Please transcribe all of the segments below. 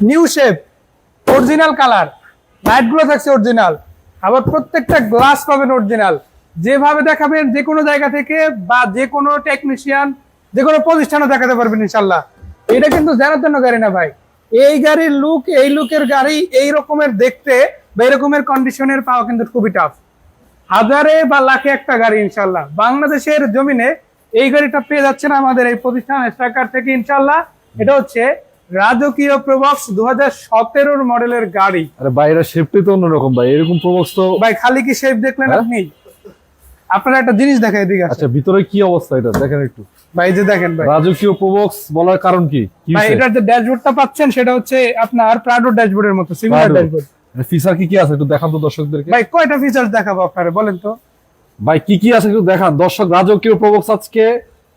New shape, original colour, light গুলো থাকছে original, আবার প্রত্যেকটা গ্লাস পাবেন অরিজিনাল। যেভাবে দেখাবেন যে কোনো জায়গা থেকে বা যে কোনো টেকনিশিয়ান যে কোনো প্রতিষ্ঠানও দেখাতে পারবেন ইনশাল্লাহ। এটা কিন্তু জানার জন্য গাড়ি না ভাই, এই গাড়ির লুক, এই লুকের গাড়ি এই রকমের দেখতে বা এরকমের কন্ডিশনের পাওয়া কিন্তু খুবই টাফ। হাজারে বা লাখে একটা গাড়ি ইনশাল্লাহ বাংলাদেশের জমিনে এই গাড়িটা পেয়ে যাচ্ছেন আমাদের এই প্রতিষ্ঠান স্ট্রাইকার থেকে ইনশাল্লাহ। এটা হচ্ছে রাজকীয় প্রবক্স 2017 মডেলের গাড়ি। আরে ভাই এটা শেপটি তো অন্যরকম ভাই, এরকম প্রবক্স তো ভাই খালি কি শেপ দেখলেন আপনি? আপনারা একটা জিনিস দেখেন এদিকে আসেন। আচ্ছা ভিতরে কি অবস্থা এটা দেখেন একটু ভাই যে দেখেন ভাই, রাজকীয় প্রবক্স বলার কারণ কি? ভাই এটার যে ড্যাশবোর্ডটা পাচ্ছেন সেটা হচ্ছে আপনার প্রাডো ড্যাশবোর্ডের মতো সিমিলার ড্যাশবোর্ড। ফিচার কি কি আছে একটু দেখান তো দর্শকদেরকে। ভাই কয়টা ফিচার্স দেখাবো আপনারা বলেন তো? ভাই কি কি আছে একটু দেখান দর্শক। রাজকীয় প্রবক্স আজকে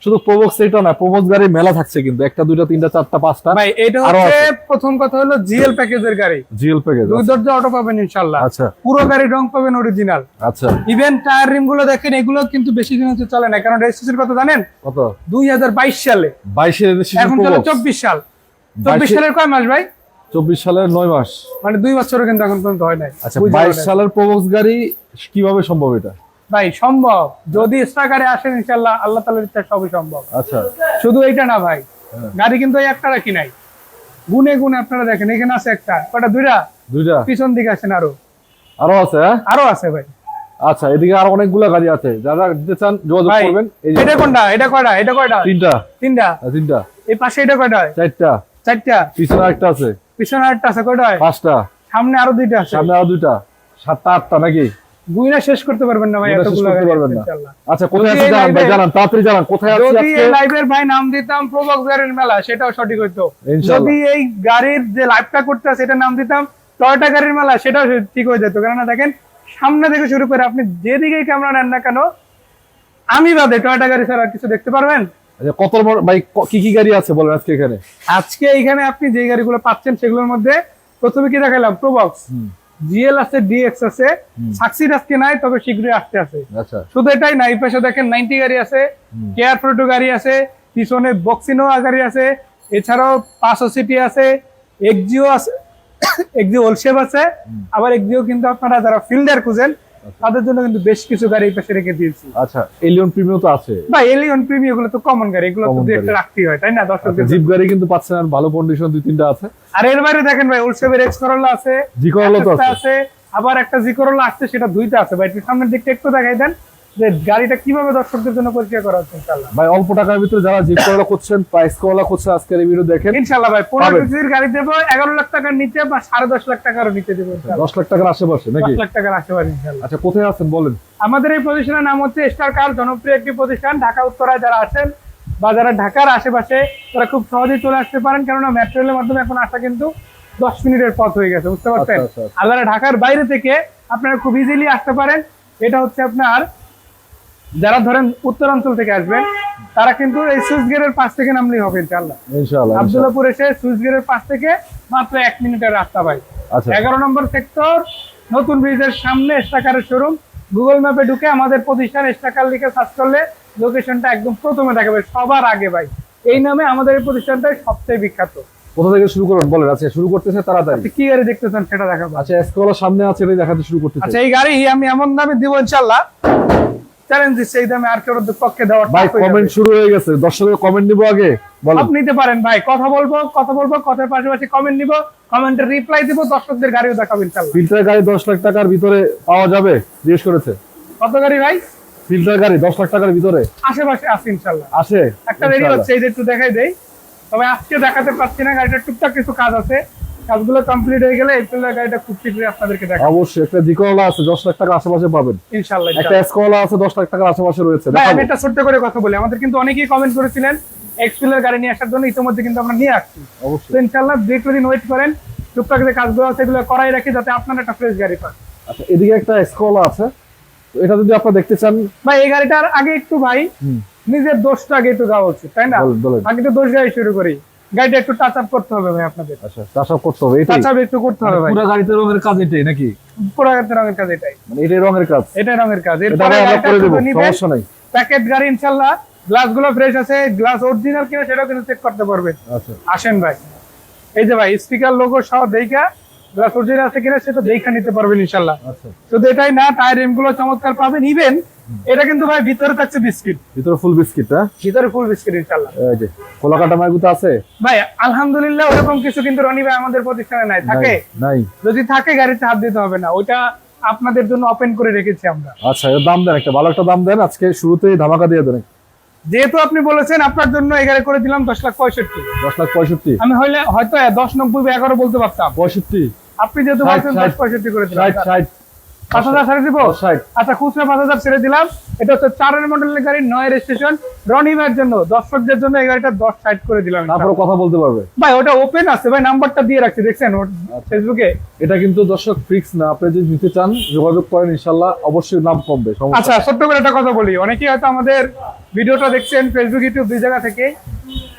শুধু প্রবক্স এটা না, প্রবক্স গাড়ি মেলা থাকছে কিন্তু, একটা দুইটা তিনটা চারটা পাঁচটা। ভাই এটা হচ্ছে প্রথম কথা হলো জিএল প্যাকেজের গাড়ি, জিএল প্যাকেজ, দুই দরজা অটো পাবেন ইনশাআল্লাহ। আচ্ছা পুরো গাড়ি রং পাবেন অরিজিনাল। আচ্ছা ইভেন টায়ার রিম গুলো দেখেন, এগুলো কিন্তু বেশি দিন হচ্ছে চলে না, কারণ রেজিস্ট্রেশন কত জানেন? কত? 2022 সালে। 22 এর রেজিস্ট্রেশন, এখন চলে 24 সাল। 24 সালের কয় মাস ভাই? 24 সালের 9 মাস, মানে 2 বছরও কিন্তু এখন পর্যন্ত হয় নাই। আচ্ছা 22 সালের প্রবক্স গাড়ি কিভাবে সম্ভব এটা? ভাই সম্ভব, যদি স্ট্রাকারে আসেন ইনশাআল্লাহ, আল্লাহ তাআলার ইচ্ছা সবই সম্ভব। আচ্ছা শুধু এইটা না ভাই, গাড়ি কিন্তু এই একটা রাখি নাই, গুনে গুনে আপনারা দেখেন, এখানে আছে একটা, কয়টা? দুইটা। পিছন দিকে আসেন, আরো আছে, হ্যাঁ আরো আছে ভাই। আচ্ছা এদিকে আরো অনেকগুলো গাড়ি আছে, যারা দিতে চান যোগাযোগ করবেন। এই যে এটা কোনটা? এটা কয়টা? এটা কয়টা? তিনটা। তিনটা। এই পাশে এটা কয়টা? চারটা। পিছনে আরেকটা আছে। পিছনে আরেকটা আছে, কয়টা? পাঁচটা। সামনে আরো দুইটা আছে। সামনে আরো দুইটা, সাতটা আটটা নাকি? গুইনা শেষ করতে পারবেন না ভাই, এতগুলো গাড়ি ইনশাআল্লাহ। আচ্ছা কোথায় আছে জানান ভাই, জানান তাড়াতাড়ি জানান কোথায় আছে যদি আজকে। এই লাইভের ভাই নাম দিতাম প্রবক্স গাড়ির মেলা, সেটাও সঠিক হইতো। ইনশাআল্লাহ। যদি এই গাড়ির যে লাইভটা করতে আছে এটা নাম দিতাম টয়োটা গাড়ির মেলা, সেটাও ঠিক হয়ে যেত। কেননা দেখেন সামনে থেকে শুরু করে আপনি যেদিকেই ক্যামেরা নেন না কেন, আমি বাদে টয়োটা গাড়ি ছাড়া কিছু দেখতে পারবেন। আচ্ছা কত ভাই কি কি গাড়ি আছে বলেন আজকে এখানে? আজকে এইখানে আপনি যে গাড়িগুলো পাচ্ছেন সেগুলোর মধ্যে প্রথমে কি দেখালাম? প্রবক্স, জিএল আছে, ডিএক্স আছে, সাকসিড আজকে নাই, তবে শীঘ্রই আসতে আছে। আচ্ছা শুধু এটাই না, এই পাশে দেখেন 90 গাড়ি আছে, কেয়ার ফ্রুটো গাড়ি আছে, পিছনে বক্সিনো গাড়ি আছে, এছাড়াও 500 সিটি আছে, এক্সিও আছে, এক্সিও ওলশেপ আছে, আবার এক্সিও কিন্তু আপনারা যারা ফিল্ডার খুঁজেন তাদের জন্য কিন্তু বেশ কিছু গাড়ি এই পাশে রেখে দিয়েছি। আচ্ছা এলিয়ন প্রিমিয়াম তো আছে ভাই, এলিয়ন প্রিমিয়াম গুলো তো কমন গাড়ি, এগুলো তো দুই একটা রাখতেই হয়, তাই না দর্শকদের? জিপ গাড়ি কিন্তু পাচ্ছেন আর ভালো কন্ডিশন দুই তিনটা আছে। আর এর বাইরে দেখেন ভাই, ওলশেপের এক্স করোলা আছে, জি করোলা তো আছে, আবার একটা জি করোলা আসছে, সেটা দুইটা আছে ভাই। সামনের দিকটা একটু দেখাই দেন যে গাড়িটা কিভাবে দর্শকদের জন্য পরিচয় করা হচ্ছে ইনশাআল্লাহ। ভাই অল্প টাকার ভিতরে যারা জিপ করোলা করছেন, প্রাইস করোলা করছেন, আজকের এই ভিডিও দেখেন ইনশাআল্লাহ ভাই। 15 সিসির গাড়ি দেবো 11 লাখ টাকার নিচে বা 10.5 লাখ টাকারও নিচে দেবো ইনশাআল্লাহ। 10 লাখ টাকার আশেপাশে নাকি? 10 লাখ টাকার আশেপাশে ইনশাআল্লাহ। আচ্ছা কোথায় আছেন বলেন? আমাদের এই প্রতিষ্ঠানের নাম হচ্ছে স্টার কার, জনপ্রিয় একটি প্রতিষ্ঠান। ঢাকা উত্তরায় যারা আছেন বা যারা ঢাকার আশেপাশে, তারা খুব সহজেই চলে আসতে পারেন, কেননা মেট্রো রেলের মাধ্যমে এখন আসা কিন্তু 10 মিনিটের পথ হয়ে গেছে, বুঝতে পারছেন? আর যারা ঢাকার বাইরে থেকে আপনারা খুব ইজিলি আসতে পারেন। এটা হচ্ছে আপনার যারা ধরেন উত্তরাঞ্চল থেকে আসবেন, তারা কিন্তু এই সুইচ গেটের পাশ থেকে নামলেই হবে ইনশাআল্লাহ। ইনশাআল্লাহ আব্দুল্লাহপুর এসে সুইচ গেটের পাশ থেকে মাত্র 1 মিনিটের রাস্তা ভাই। আচ্ছা 11 নম্বর সেক্টর, নতুন ব্রিজের সামনে স্টাকারের শোরুম। গুগল ম্যাপে ঢুকে আমাদের প্রতিষ্ঠান স্টাকার লিখে সার্চ করলে লোকেশনটা একদম প্রথমে দেখাবে, সবার আগে ভাই। এই নামে আমাদের এই প্রতিষ্ঠানটাই সবচেয়ে বিখ্যাত। কোথা থেকে শুরু করুন বলেন? আচ্ছা শুরু করতেছে তাড়াতাড়ি। কি গাড়ি দেখতে চান সেটা দেখাবো। আচ্ছা এসকোলা সামনে আছে, এটা দেখাতে শুরু করতেছে। আচ্ছা এই গাড়ি আমি এমন দামে দিব ইনশাআল্লাহ, চ্যালেঞ্জ দিচ্ছি, এই দামে আর কেউ পক্ষে দেওয়ার। ভাই কমেন্ট শুরু হয়ে গেছে, দর্শকের কমেন্ট নিব আগে বলেন। আপনি নিতে পারেন ভাই, কথা বলবো, কথার পাশাপাশি কমেন্ট নিব, কমেন্টের রিপ্লাই দিব, দর্শকদের গাড়িও দেখাবো ইনশাআল্লাহ। ফিল্টার গাড়ি 10 লাখ টাকার ভিতরে পাওয়া যাবে জিজ্ঞেস করেছে। কত গাড়ি ভাই? ফিল্টার গাড়ি 10 লাখ টাকার ভিতরে আশেপাশে আছে ইনশাআল্লাহ। আসে একটা রেডি হচ্ছে, এই যে একটু দেখাই দেই, তবে আজকে দেখাতে পারছি না, গাড়িটা টুকটাক কিছু কাজ আছে, কাজগুলো কমপ্লিট হয়ে গেলে এই ফিল্টার গাড়িটা খুব শীঘ্রই আপনাদেরকে দেখাবো। অবশ্যই একটা জিকোলা আছে 10 লাখ টাকার আশেপাশে পাবেন ইনশাআল্লাহ। একটা এসকোলা আছে 10 লাখ টাকার আশেপাশে রয়েছে। ভাই আমি একটা ছোট্ট করে কথা বলি, আমাদের কিন্তু অনেকেই কমেন্ট করেছিলেন এক্সপিলার গাড়ি নিয়ে আসার জন্য, ইতিমধ্যে কিন্তু আমরা নিয়ে আসছি। অবশ্যই তো ইনশাআল্লাহ 2-3 দিন ওয়েট করেন, টুকটাক যে কাজগুলো আছে এগুলো করাই রাখি, যাতে আপনারা একটা ফ্রেশ গাড়ি পান। আচ্ছা এদিকে একটা এসকোলা আছে, তো এটা যদি আপনারা দেখতে চান ভাই এই গাড়িটার আগে একটু ভাই নিজের দোষটা আগে একটু গাওয়া উচিত, তাই না? আগে তো দোষ গাড়ি শুরু করি, গাড়িটা একটু টাচ আপ করতে হবে ভাই আপনাদের। আচ্ছা টাচ আপ করতে হবে, এটাই টাচ আপ একটু করতে হবে ভাই। পুরো গাড়িতে রঙের কাজ এটাই নাকি? পুরো গাড়িতে রঙের কাজ এটাই, মানে এটাই রঙের কাজ, এটাই রঙের কাজ। এটা এরপরে আমরা করে দেব, সমস্যা নাই। প্যাকেট গাড়ি ইনশাআল্লাহ, গ্লাসগুলো ফ্রেশ আছে, গ্লাস অরিজিনাল কিনা সেটাও কিন্তু চেক করতে পারবেন। আচ্ছা আসেন ভাই। এই যে ভাই স্টিকার লোগো সহ দেখা গ্লাস অরিজিনাল আছে কিনা সেটা দেখা নিতে পারবেন ইনশাল্লাহ। আচ্ছা, শুধু এটাই না, টায়ার রিম গুলো চমৎকার পাবেন। ইভেন এটা কিন্তু ভাই ভিতরে থাকছে বিস্কিট, ভিতরে ফুল বিস্কিট, হ্যাঁ ভিতরে ফুল বিস্কিট ইনশাল্লাহ। এই যে কোলাকাটা মাইগুতো আছে ভাই আলহামদুলিল্লাহ ওরকম কিছু কিন্তু রনি ভাই আমাদের প্রতিষ্ঠানে নাই। থাকে নাই? যদি থাকে গাড়িতে হাত দিতে হবে না, ওইটা আপনাদের জন্য ওপেন করে রেখেছি আমরা। আচ্ছা, এর দাম দেন, একটা ভালো একটা দাম দেন, আজকে শুরুতেই ধামাকা দিয়ে দেন। যেহেতু আপনি বলেছেন আপনার জন্য এই গাড়ি করে দিলাম 10,65,000। 10,65,000? আমি হইলে হয়তো 10,90 বা 11 বলতে পারতাম। 65? আপনি যেহেতু বলছেন 10,65 করে দিলাম। 60? 5,000 ছেড়ে দিব? 60? আচ্ছা, খুচরা 5,000 ছেড়ে দিলাম। এটা হচ্ছে 4 মডেলের গাড়ি, 9 রেজিস্ট্রেশন, রনিমের জন্য, দর্শকদের জন্য এই গাড়িটা 10,60 করে দিলাম। তারপরে কথা বলতে পারবে ভাই ওটা ওপেন আছে ভাই, নাম্বারটা দিয়ে রাখছি দেখছেন ফেসবুকে। এটা কিন্তু দর্শক ফিক্স না, আপনি যদি নিতে চান যোগাযোগ করেন, ইনশাআল্লাহ অবশ্যই দাম কমবে। আচ্ছা, ছোট্ট করে একটা কথা বলি, অনেকেই হয়তো আমাদের ভিডিওটা দেখছেন ফেসবুক ইউটিউব দুই জায়গা থেকে।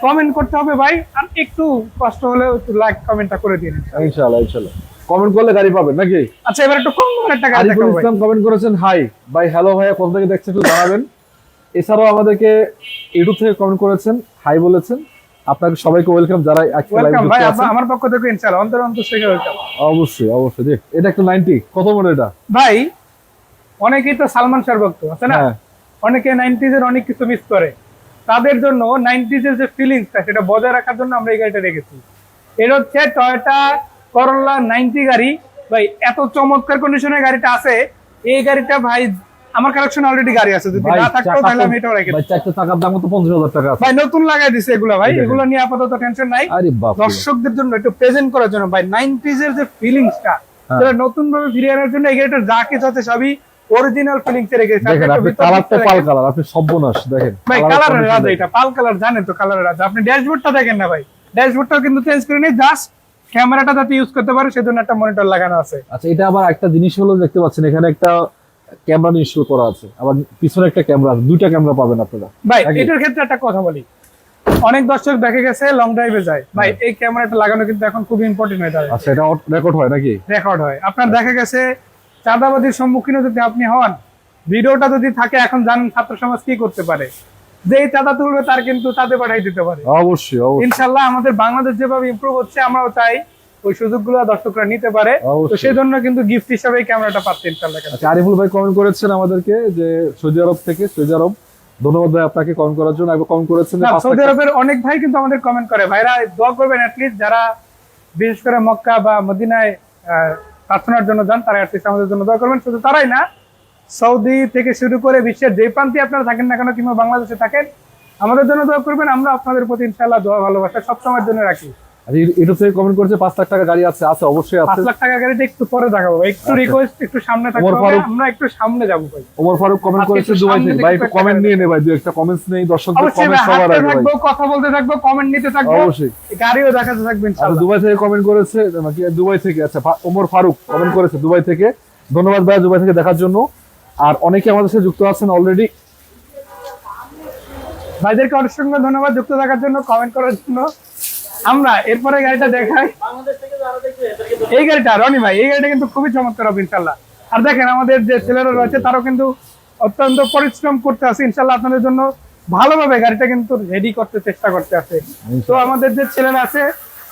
কমেন্ট করতে হবে ভাই, আর একটু কষ্ট হলেও একটু লাইক কমেন্টটা করে দিন ইনশাআল্লাহ। ইনশাআল্লাহ কমেন্ট করলে গাড়ি পাবেন নাকি? আচ্ছা, এবার একটু কম দামের একটা গাড়ি আরিফুল দেখাবো ভাই। ইসলাম কমেন্ট করেছেন হাই ভাই, হ্যালো ভাইয়া, কোথা থেকে দেখছেন একটু জানাবেন। এছাড়াও আমাদেরকে ইউটিউব থেকে কমেন্ট করেছেন, হাই বলেছেন। আপনাকে সবাইকে ওয়েলকাম, যারা আজকে লাইভ ওয়েলকাম ভাই, দেখতে আছেন। আমার পক্ষ থেকে ইনশাআল্লাহ অন্তর থেকে ওয়েলকাম। অবশ্যই অবশ্যই। দেখ, এটা একটা 90 কত মডেল এটা? ভাই অনেকেই তো সালমান শাহর ভক্ত আছে না, হ্যাঁ। অনেকে 90s এর অনেক কিছু মিস করে, তাদের জন্য 90s এর যে ফিলিংসটা সেটা বজায় রাখার জন্য আমরা এই গাড়িটা রেখেছি। এটা হচ্ছে টয়োটা করোলা 90 গাড়ি। ভাই এত চমৎকার কন্ডিশনের গাড়িটা আছে, এই গাড়িটা ভাই আমার কালেকশন অলরেডি গাড়ি আছে, যদি ভাই, না থাকতো চাকা তাহলে তো- আমি এটাও রেখে ভাই চারটা চাকার দাম তো 50,000 টাকা আছে। ভাই নতুন লাগাই দিছে এগুলো ভাই, দেখেন। এগুলো নিয়ে আপাতত টেনশন নাই। আরে বাপ রে। দর্শকদের জন্য একটু প্রেজেন্ট করার জন্য ভাই 90s এর যে ফিলিংসটা সেটা নতুন ভাবে ফিরিয়ে আনার জন্য এই গাড়িটার যা কিছু আছে সবই অরিজিনাল ফিলিংস এ রেখেছে। দেখেন আপনি কালারটা পাল কালার, আপনি সর্বনাশ দেখেন ভাই কালারের কালারের condition রাজা, দেখেন। এটা পাল কালার, জানেন তো কালারের রাজা। আপনি ড্যাশবোর্ডটা দেখেন না ভাই, ড্যাশবোর্ডটাও কিন্তু চেঞ্জ করে নেই, জাস্ট ক্যামেরাটা যাতে ইউজ করতে পারে সেজন্য একটা মনিটর লাগানো আছে। আচ্ছা, এটা আবার একটা জিনিস হলো, দেখতে পাচ্ছেন এখানে একটা ক্যামেরা ইনস্টল করা আছে, আবার পিছনে একটা ক্যামেরা আছে, দুইটা ক্যামেরা পাবেন আপনারা। ভাই নাকি? এটার ক্ষেত্রে একটা কথা বলি, অনেক দর্শক দেখে গেছে লং ড্রাইভে যায়, ভাই এই ক্যামেরাটা লাগানো কিন্তু এখন খুব ইম্পর্টেন্ট হয়ে দাঁড়ায়, আচ্ছা, এটা রেকর্ড হয় নাকি? রেকর্ড হয়। আপনার দেখা গেছে চাঁদাবাজির সম্মুখীন যদি আপনি হন, ভিডিওটা যদি থাকে, এখন জানেন ছাত্র সমাজ কি করতে পারে, যেই চাঁদা তুলবে তার কিন্তু চাঁদে পাঠাই দিতে পারে। অবশ্যই অবশ্যই ইনশাল্লাহ আমাদের বাংলাদেশ যেভাবে ইমপ্রুভ হচ্ছে, আমরাও চাই ওই সুযোগগুলো দর্শকরা নিতে পারে। তো অবশ্যই। সেই জন্য কিন্তু গিফট হিসাবে এই ক্যামেরাটা পাচ্ছে ইনশাল্লাহ। আচ্ছা, আরিফুল ভাই কমেন্ট করেছেন আমাদেরকে যে সৌদি আরব থেকে, সৌদি আরব, ধন্যবাদ ভাই আপনাকে কমেন্ট করার জন্য। একবার কমেন্ট করেছেন যে না, 5 সৌদি লাখ আরবের অনেক ভাই কিন্তু আমাদের কমেন্ট করে, ভাইরা দোয়া করবেন অ্যাটলিস্ট যারা বিশেষ করে মক্কা বা মদিনায় প্রার্থনার জন্য যান, তারা অ্যাটলিস্ট আমাদের জন্য দোয়া করবেন। শুধু তারাই না, সৌদি থেকে শুরু করে বিশ্বের যে প্রান্তে আপনারা থাকেন না কেন, কিংবা বাংলাদেশে থাকেন, আমাদের জন্য দোয়া করবেন। আমরা আপনাদের প্রতি ইনশাআল্লাহ দোয়া ভালোবাসা সবসময়ের জন্য রাখি। আচ্ছা, ইউটিউব থেকে কমেন্ট করেছে 5 লাখ টাকা গাড়ি আছে, আছে অবশ্যই আছে। 5 লাখ টাকা গাড়িটা একটু পরে দেখাবো, একটু আচ্ছা। রিকোয়েস্ট, একটু সামনে থাকতে ওমর হবে, ফারুক- আমরা একটু সামনে যাবো ভাই। ওমর ফারুক কমেন্ট আজকে করেছে একটু দুবাই সামনে থেকে, থেকে ভাই একটু একটু কমেন্ট একটা নিয়ে নে ভাই, দুই একটা কমেন্টস নেই, দর্শকদের অবশ্যই কমেন্ট ভাই, সবার হাঁটতে আগে ভাই। থাকবো, কথা বলতে থাকবো, কমেন্ট নিতে থাকবো, অবশ্যই। গাড়িও দেখাতে থাকবেন আর ইনশাআল্লাহ। দুবাই থেকে কমেন্ট করেছে নাকি? দুবাই থেকে, আচ্ছা, ওমর ফারুক কমেন্ট করেছে দুবাই থেকে। ধন্যবাদ ভাই দুবাই থেকে দেখার জন্য। আর অনেকে আমাদের সাথে যুক্ত আছেন অলরেডি। ভাইদেরকে অসংখ্য ধন্যবাদ যুক্ত থাকার জন্য, কমেন্ট করার জন্য। আমরা এরপরে গাড়িটা দেখাই, এই গাড়িটা রনি ভাই, এই গাড়িটা কিন্তু খুবই চমৎকার হবে ইনশাল্লাহ। আর দেখেন আমাদের যে ছেলেরা রয়েছে তারাও কিন্তু অত্যন্ত পরিশ্রম করতে আছে ইনশাল্লাহ, আপনাদের জন্য ভালোভাবে গাড়িটা কিন্তু রেডি করতে চেষ্টা করতে আছে। তো আমাদের যে ছেলেরা আছে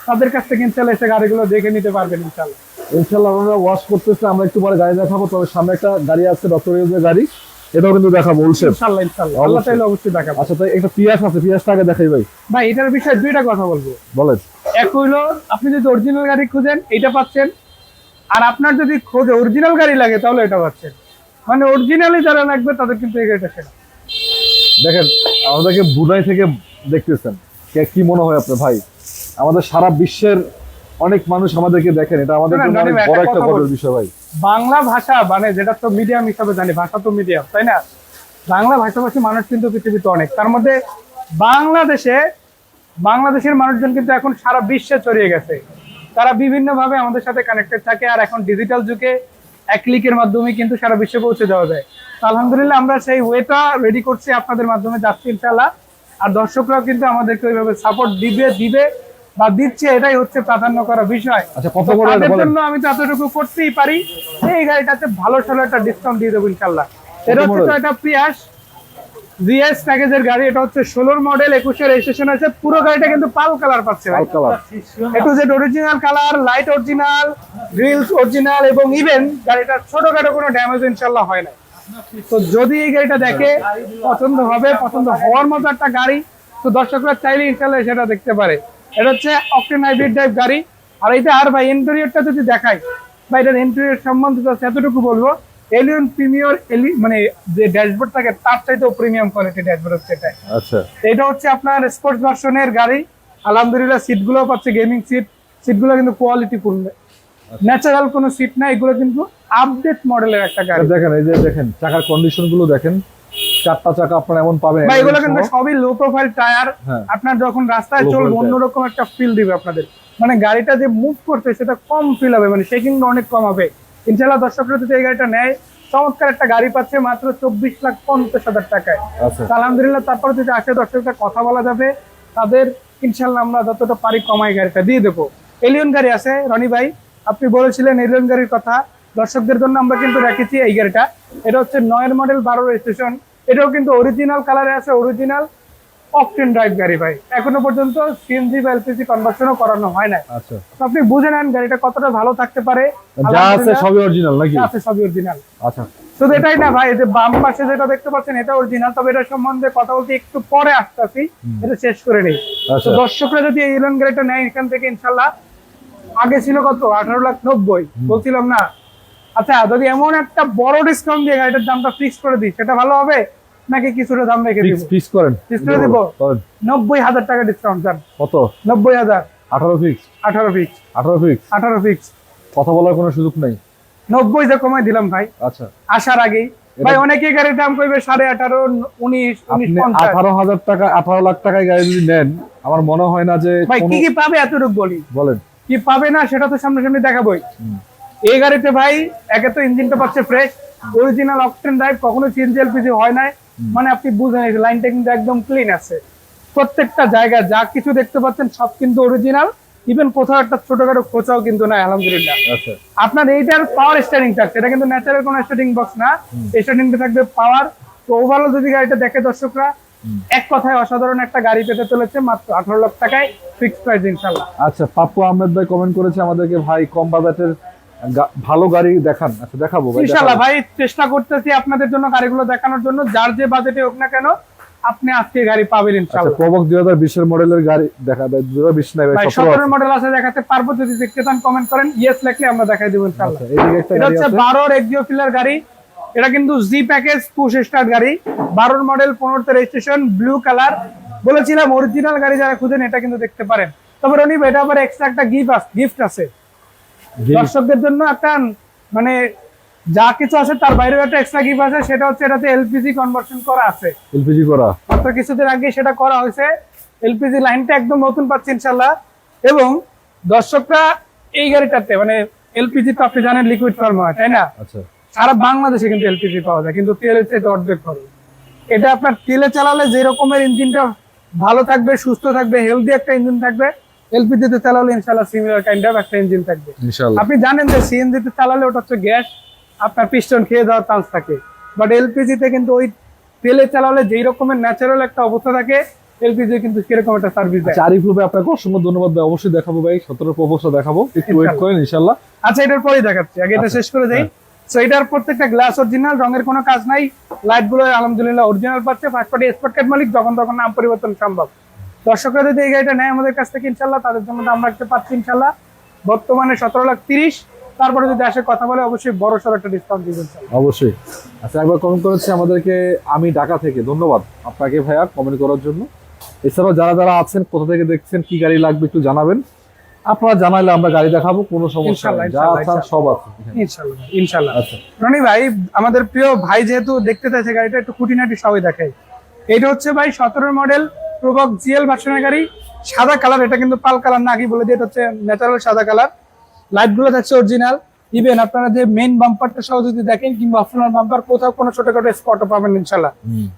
তাদের কাছ থেকে ইনশাল্লাহ এসে গাড়িগুলো দেখে নিতে পারবেন ইনশাল্লাহ। ইনশাআল্লাহ আমরা ওয়াশ করতেছি, আমরা একটু পরে গাড়ি দেখাবো। তবে সামনে একটা গাড়ি আছে, ডক্টর ইউজের গাড়ি, এটাও কিন্তু দেখাবো হোলসেল। ইনশাল্লাহ ইনশাল্লাহ, আল্লাহ তাআলা অবশ্যই দেখাবো। আচ্ছা, তাই একটা পিয়াস আছে, পিয়াসটা আগে দেখাই ভাই। ভাই এটার বিষয়ে দুইটা কথা বলবো। বলেন। এক হইলো, আপনি যদি অরিজিনাল গাড়ি খুঁজেন এটা পাচ্ছেন, আর আপনার যদি খোঁজে অরিজিনাল গাড়ি লাগে তাহলে এটা পাচ্ছেন। মানে অরিজিনালি যারা লাগবে তাদের কিন্তু এই গাড়িটা সেরা। দেখেন, আমাদেরকে বুনাই থেকে দেখতেছেন, কি মনে হয় আপনার ভাই? আমাদের সারা বিশ্বের অনেক মানুষ আমাদেরকে দেখেন, এটা আমাদের জন্য অনেক বড় একটা গর্বের বিষয় ভাই। বাংলা ভাষা মানে যেটা তো মিডিয়াম হিসাবে জানি, ভাষা তো মিডিয়াম, তাই না? বাংলা ভাষাভাষী মানুষ কিন্তু পৃথিবীতে অনেক, তার মধ্যে বাংলাদেশের মানুষজন কিন্তু এখন সারা বিশ্বে ছড়িয়ে গেছে। তারা বিভিন্ন ভাবে আমাদের সাথে কানেক্টেড থাকে, আর এখন ডিজিটাল যুগে এক ক্লিকের মাধ্যমে কিন্তু সারা বিশ্বে পৌঁছে যাওয়া যায়। তো আলহামদুলিল্লাহ আমরা সেই ওয়েটা রেডি করছি, আপনাদের মাধ্যমে যাচ্ছি ইনশাআল্লাহ। আর দর্শকরাও কিন্তু আমাদেরকে ওইভাবে সাপোর্ট দিবে বা দিচ্ছে, এটাই হচ্ছে প্রাধান্য করা বিষয়। আচ্ছা, কত তো করে তাদের বলেন? জন্য আমি তো এতটুকু করতেই পারি, এই গাড়িটাতে ভালো একটা ডিসকাউন্ট দিয়ে দেবো ইনশাআল্লাহ। এটা হচ্ছে model? একটা প্রিয়াস জিএস প্যাকেজের গাড়ি, এটা হচ্ছে 16 মডেল, 21 রেজিস্ট্রেশন আছে। পুরো গাড়িটা কিন্তু পাল কালার পাচ্ছে ভাই, লাল কালার, একটু Z original colour, light original, Grylls original, এবং ইভেন গাড়িটার ছোটখাটো কোনো ড্যামেজ ইনশাআল্লাহ হয় না। তো যদি এই গাড়িটা দেখে পছন্দ হবে, পছন্দ হওয়ার মতো একটা গাড়ি, তো দর্শকরা চাইলে ইনশাআল্লাহ সেটা দেখতে পারে। এটা হচ্ছে অকটেন হাইব্রিড টাইপ গাড়ি। আর এইটা আর ভাই ইন্টেরিয়রটা যদি দেখাই, বা এটার ইন্টেরিয়র সম্বন্ধে তো এতটুকু বলবো, এলিয়ন প্রিমিয়ার মানে যে ড্যাশবোর্ড থাকে তার চাইতেও প্রিমিয়াম কোয়ালিটি ড্যাশবোর্ড হচ্ছে এটা। আচ্ছা এটা হচ্ছে আপনার স্পোর্টস ভার্সনের গাড়ি। আলহামদুলিল্লাহ সিটগুলো পাচ্ছে গেমিং সিটগুলো কিন্তু কোয়ালিটি ফুল, ন্যাচারাল কোনো সিট না, এগুলো কিন্তু আপডেট মডেলের একটা গাড়ি। দেখেন, এই যে দেখেন চাকার কন্ডিশন গুলো দেখেন, চারটা চাকা আপনারা এমন পাবেন ভাই এগুলো কিন্তু সবই লো প্রোফাইল টায়ার। হ্যাঁ। আপনার যখন রাস্তায় Low চলবে profile অন্যরকম একটা ফিল দিবে আপনাদের, মানে গাড়িটা যে মুভ করতে সেটা কম ফিল হবে, মানে শেকিং অনেক কম হবে। ইনশাআল্লাহ দর্শকরা যদি এই গাড়িটা নেয়, চমৎকার একটা গাড়ি পাচ্ছে মাত্র 24,50,000 টাকায়। আচ্ছা তো আলহামদুলিল্লাহ তারপরে যদি আসে দর্শকরা কথা বলা যাবে, তাদের ইনশাআল্লাহ আমরা যতটা পারি কমাই গাড়িটা দিয়ে দেবো। এলিয়ন গাড়ি আছে রনি ভাই, আপনি বলেছিলেন এলিয়ন গাড়ির কথা, দর্শকদের জন্য আমরা কিন্তু রেখেছি এই গাড়িটা। এটা হচ্ছে 9 মডেল 12 রেজিস্ট্রেশন, এটাও কিন্তু অরিজিনাল কালারে আছে, অরিজিনাল অকটেন ড্রাইভ গাড়ি ভাই। এখনো পর্যন্ত সিএনজি বা এলপিজি কনভার্সনও করানো হয় না। আচ্ছা, তো আপনি বুঝে নেন গাড়িটা কতটা ভালো থাকতে পারে। যা আছে সবই অরিজিনাল নাকি? আছে সবই অরিজিনাল। আচ্ছা, শুধু এটাই না ভাই, এই যে বাম পাশে যেটা দেখতে পাচ্ছেন এটা অরিজিনাল, তবে এটা সম্বন্ধে কথা বলতে একটু পরে আসতেছি, এটা শেষ করে নেই। আচ্ছা। তো দর্শকরা যদি এই এলিয়ন গাড়িটা নেয় এখান থেকে ইনশাল্লাহ, আগে ছিল কত 18,90,000 বলছিলাম না? আচ্ছা, যদি এমন একটা বড় ডিসকাউন্ট দিয়ে গাড়িটার দামটা ফিক্স করে দিই, সেটা ভালো হবে নাকি কিছুটা দাম রেখে দিব? ফিক্স করেন, ফিক্স করে দিব। করেন। 90,000 টাকা ডিসকাউন্ট জান। কত? 90,000। 18 ফিক্স, 18 ফিক্স, 18 ফিক্স, 18 ফিক্স। কথা বলার কোনো সুযোগ নাই। 90 যে কমাই দিলাম ভাই আচ্ছা, আসার আগেই। ভাই অনেকে গাড়ির দাম কইবে 18.5, 19, আপনি 19.50। 18,000 টাকা, 18 লাখ টাকায় গাড়ি যদি নেন, আমার মনে হয় না যে ভাই কোনো- কি কি পাবে এতটুকু বলি, বলেন। কি পাবে না সেটা তো সামনাসামনি দেখাবোই। এই গাড়িতে ভাই একে তো ইঞ্জিনটা পাচ্ছে ফ্রেশ, অরিজিনাল অকটেন ড্রাইভ, কখনো সিএনজি এলপিজি হয় নাই, মানে আপনি বুঝেন এই লাইনটা কিন্তু একদম ক্লিন আছে। প্রত্যেকটা জায়গায় যা কিছু দেখতে পাচ্ছেন সব কিন্তু অরিজিনাল, ইভেন কোথাও একটা ছোটখাটো খোঁচাও কিন্তু নাই আলহামদুলিল্লাহ। আচ্ছা, আপনার এইটার পাওয়ার স্টারিং থাকছে, এটা কিন্তু ন্যাচারাল কোনো স্টারিং বক্স না, স্টারিংটা থাকবে পাওয়ার। তো ওভারঅল যদি গাড়িটা দেখে দর্শকরা, এক কথায় অসাধারণ একটা গাড়ি পেতে চলেছে মাত্র 18 লাখ টাকায়, ফিক্সড প্রাইস ইনশাআল্লাহ। আচ্ছা, পাপ্পু আহমেদ ভাই কমেন্ট করেছে আমাদেরকে, ভাই কম বাজেটের ভালো গাড়ি দেখান। আচ্ছা, দেখাবো ভাই, ইনশাআল্লাহ দেখাবো। ভাই, চেষ্টা করতেছি আপনাদের জন্য গাড়িগুলো দেখানোর জন্য, যার যে বাজেটে হোক না কেন আপনি আজকে গাড়ি পাবেন আচ্ছা, ইনশাআল্লাহ। প্রবক 2020 এর মডেলের গাড়ি দেখাবে, 2020 নাই ভাই, ভাই 17 17 মডেল আছে, দেখাতে পারবো, যদি দেখতে চান কমেন্ট করেন, ইয়েস লিখলে আমরা দেখাই দেব ইনশাআল্লাহ। আচ্ছা, এইদিকে একটা এটা গাড়ি হচ্ছে আছে। 12 এক্সিও ফিলার গাড়ি, এটা কিন্তু জি প্যাকেজ পুশ স্টার্ট গাড়ি, 12 মডেল, 15 রেজিস্ট্রেশন, ব্লু কালার। বলেছিলাম অরিজিনাল গাড়ি যারা খুঁজেন এটা কিন্তু দেখতে পারেন। তবে রনি ভাই, এটা আবার এক্সট্রা একটা গিফট আছে দর্শকদের জন্য, একটা মানে যা কিছু আছে তার বাইরেও একটা এক্সট্রা গিফট আছে, সেটা হচ্ছে এটাতে এলপিজি কনভার্সন করা আছে। এলপিজি করা মাত্র কিছুদিন আগে সেটা করা হয়েছে, এলপিজি লাইনটা একদম নতুন পাচ্ছে ইনশাআল্লাহ। এবং দর্শকরা এই গাড়িটাতে মানে এলপিজি তো আপনি জানেন লিকুইড ফর্ম হয়, তাই না? আচ্ছা, সারা বাংলাদেশে কিন্তু এলপিজি পাওয়া যায়, কিন্তু তেলের চাইতে অর্ধেক খরচ। এটা আপনার তেলে চালালে যে রকমের ইঞ্জিনটা ভালো থাকবে, সুস্থ থাকবে, হেলদি একটা ইঞ্জিন থাকবে, এলপিজি তে চালালে ইনশাআল্লাহ সিমিলার কাইন্ড অফ একটা ইঞ্জিন থাকবে। ইনশাআল্লাহ। আপনি জানেন যে সিএনজি তে চালালে ওটা হচ্ছে গ্যাস, আপনার পিস্টন খেয়ে যাওয়ার চান্স থাকে, বাট এলপিজি তে কিন্তু ওই তেলে চালালে যেই রকমের ন্যাচারাল একটা অবস্থা থাকে, এলপিজি কিন্তু সেরকম একটা সার্ভিস দেয়। আচ্ছা, আরিফ ভাই আপনাকে অসংখ্য ধন্যবাদ ভাই, অবশ্যই দেখাবো ভাই, 17 প্রপোজটা দেখাবো, একটু ওয়েট করেন ইনশাআল্লাহ। আচ্ছা, এটার পরেই দেখাচ্ছি, আগে এটা শেষ করে দেই। সো এটার প্রত্যেকটা গ্লাস অরিজিনাল, রঙের কোনো কাজ নাই, লাইট গুলো আলহামদুলিল্লাহ অরিজিনাল পাচ্ছে, ফার্স্ট পার্টি স্পট কার্ড মালিক, যখন তখন নাম পরিবর্তন সম্ভব। দর্শকরা যদি এই গাড়িটা নেয় আমাদের কাছ থেকে ইনশাআল্লাহ, তাদের জন্য দাম রাখতে পারছি ইনশাআল্লাহ বর্তমানে 17,30,000। তারপরে যদি আসে কথা বলে অবশ্যই বড় সড় একটা ডিসকাউন্ট দিবেন ইনশাআল্লাহ। অবশ্যই। আচ্ছা, একবার কমেন্ট করেছে আমাদেরকে আমি ঢাকা থেকে, ধন্যবাদ আপনাকে ভাইয়া কমেন্ট করার জন্য। এছাড়াও যারা যারা আছেন, কোথা থেকে দেখছেন, কি গাড়ি লাগবে একটু জানাবেন, আপনারা জানাইলে আমরা গাড়ি দেখাবো, কোনো সমস্যা ইনশাআল্লাহ, নেই, যা ইনশাআল্লাহ, আছেন সব আছে এখানে। ইনশাআল্লাহ ইনশাআল্লাহ। আচ্ছা, রনি ভাই, আমাদের প্রিয় ভাই যেহেতু দেখতে চাইছে গাড়িটা, একটু খুঁটিনাটি সবাই দেখাই। এটা হচ্ছে ভাই 17 মডেল প্রবক জিএল ভার্সনের গাড়ি, সাদা কালার, এটা কিন্তু পাল কালার না, আগে বলে দিয়ে, এটা হচ্ছে ন্যাচারাল সাদা কালার। লাইট গুলো থাকছে অরিজিনাল, ইভেন আপনারা যে মেইন বাম্পারটা সহ যদি দেখেন, কিংবা অপশনাল বাম্পার, কোথাও কোনো ছোটখাটো স্পটও পাবেন ইনশাআল্লাহ।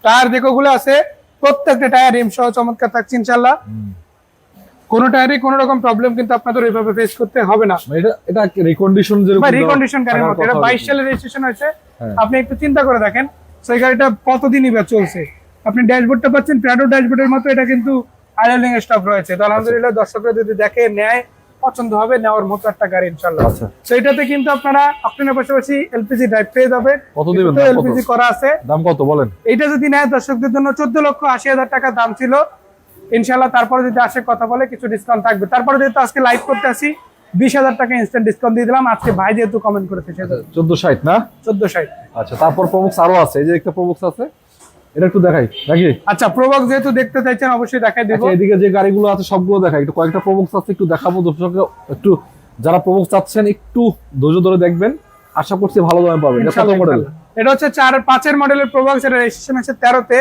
টায়ার দেখো গুলো আছে, প্রত্যেকটা টায়ার রিম সহ চমৎকার থাকছে ইনশাআল্লাহ। কোনো টায়ারে কোনো রকম প্রবলেম কিন্তু আপনাদের ওইভাবে ফেস করতে হবে না। এটা রিকন্ডিশন, যেরকম ভাই রিকন্ডিশন গাড়ির মতো, এটা 22 সালের রেজিস্ট্রেশন হয়েছে। আপনি একটু চিন্তা করে দেখেন সেই গাড়িটা কতদিনই বা চলছে, আপনি ড্যাশবোর্ডটা পাচ্ছেন প্রাডো ড্যাশবোর্ডের মতো, এটা কিন্তু আইডলিং স্টক রয়েছে। তো আলহামদুলিল্লাহ দর্শকরা যদি দেখে নেয় পছন্দ হবে, নেওয়ার মতো একটা গাড়ি ইনশাআল্লাহ। আচ্ছা, তো এটাতে কিন্তু আপনারা অক্টেনের পাশাপাশি এলপিজি ড্রাইভ পেয়ে যাবেন। কত দিবেন? এলপিজি করা আছে। দাম কত বলেন? এটা যদি নেয় দর্শকদের জন্য 14,80,000 টাকা দাম ছিল ইনশাআল্লাহ। তারপরে যদি আসে কথা বলে কিছু ডিসকাউন্ট থাকবে। তারপরে যেহেতু আজকে লাইভ করতে আসি 20,000 টাকা ইনস্ট্যান্ট ডিসকাউন্ট দিয়ে দিলাম আজকে, ভাই যেহেতু কমেন্ট করেছে সেজন্য। 1460 না? 1460। আচ্ছা, তারপর প্রবক্স আরো আছে, এই যে একটা প্রবক্স আছে, এটা একটু দেখাই নাকি? আচ্ছা, প্রবক্স যেহেতু দেখতে চাইছেন অবশ্যই দেখাই দেব। আচ্ছা, এদিকে যে গাড়িগুলো আছে সবগুলো দেখাই, একটু কয়েকটা প্রবক্স আছে একটু দেখাবো দর্শকরা। একটু যারা প্রবক্স চাচ্ছেন একটু ধৈর্য ধরে দেখবেন, আশা করছি ভালো দামে পাবেন। এটা কত মডেল? এটা হচ্ছে 4-5 মডেলের প্রবক্স, এটা রেজিস্ট্রেশন আছে 13 তে।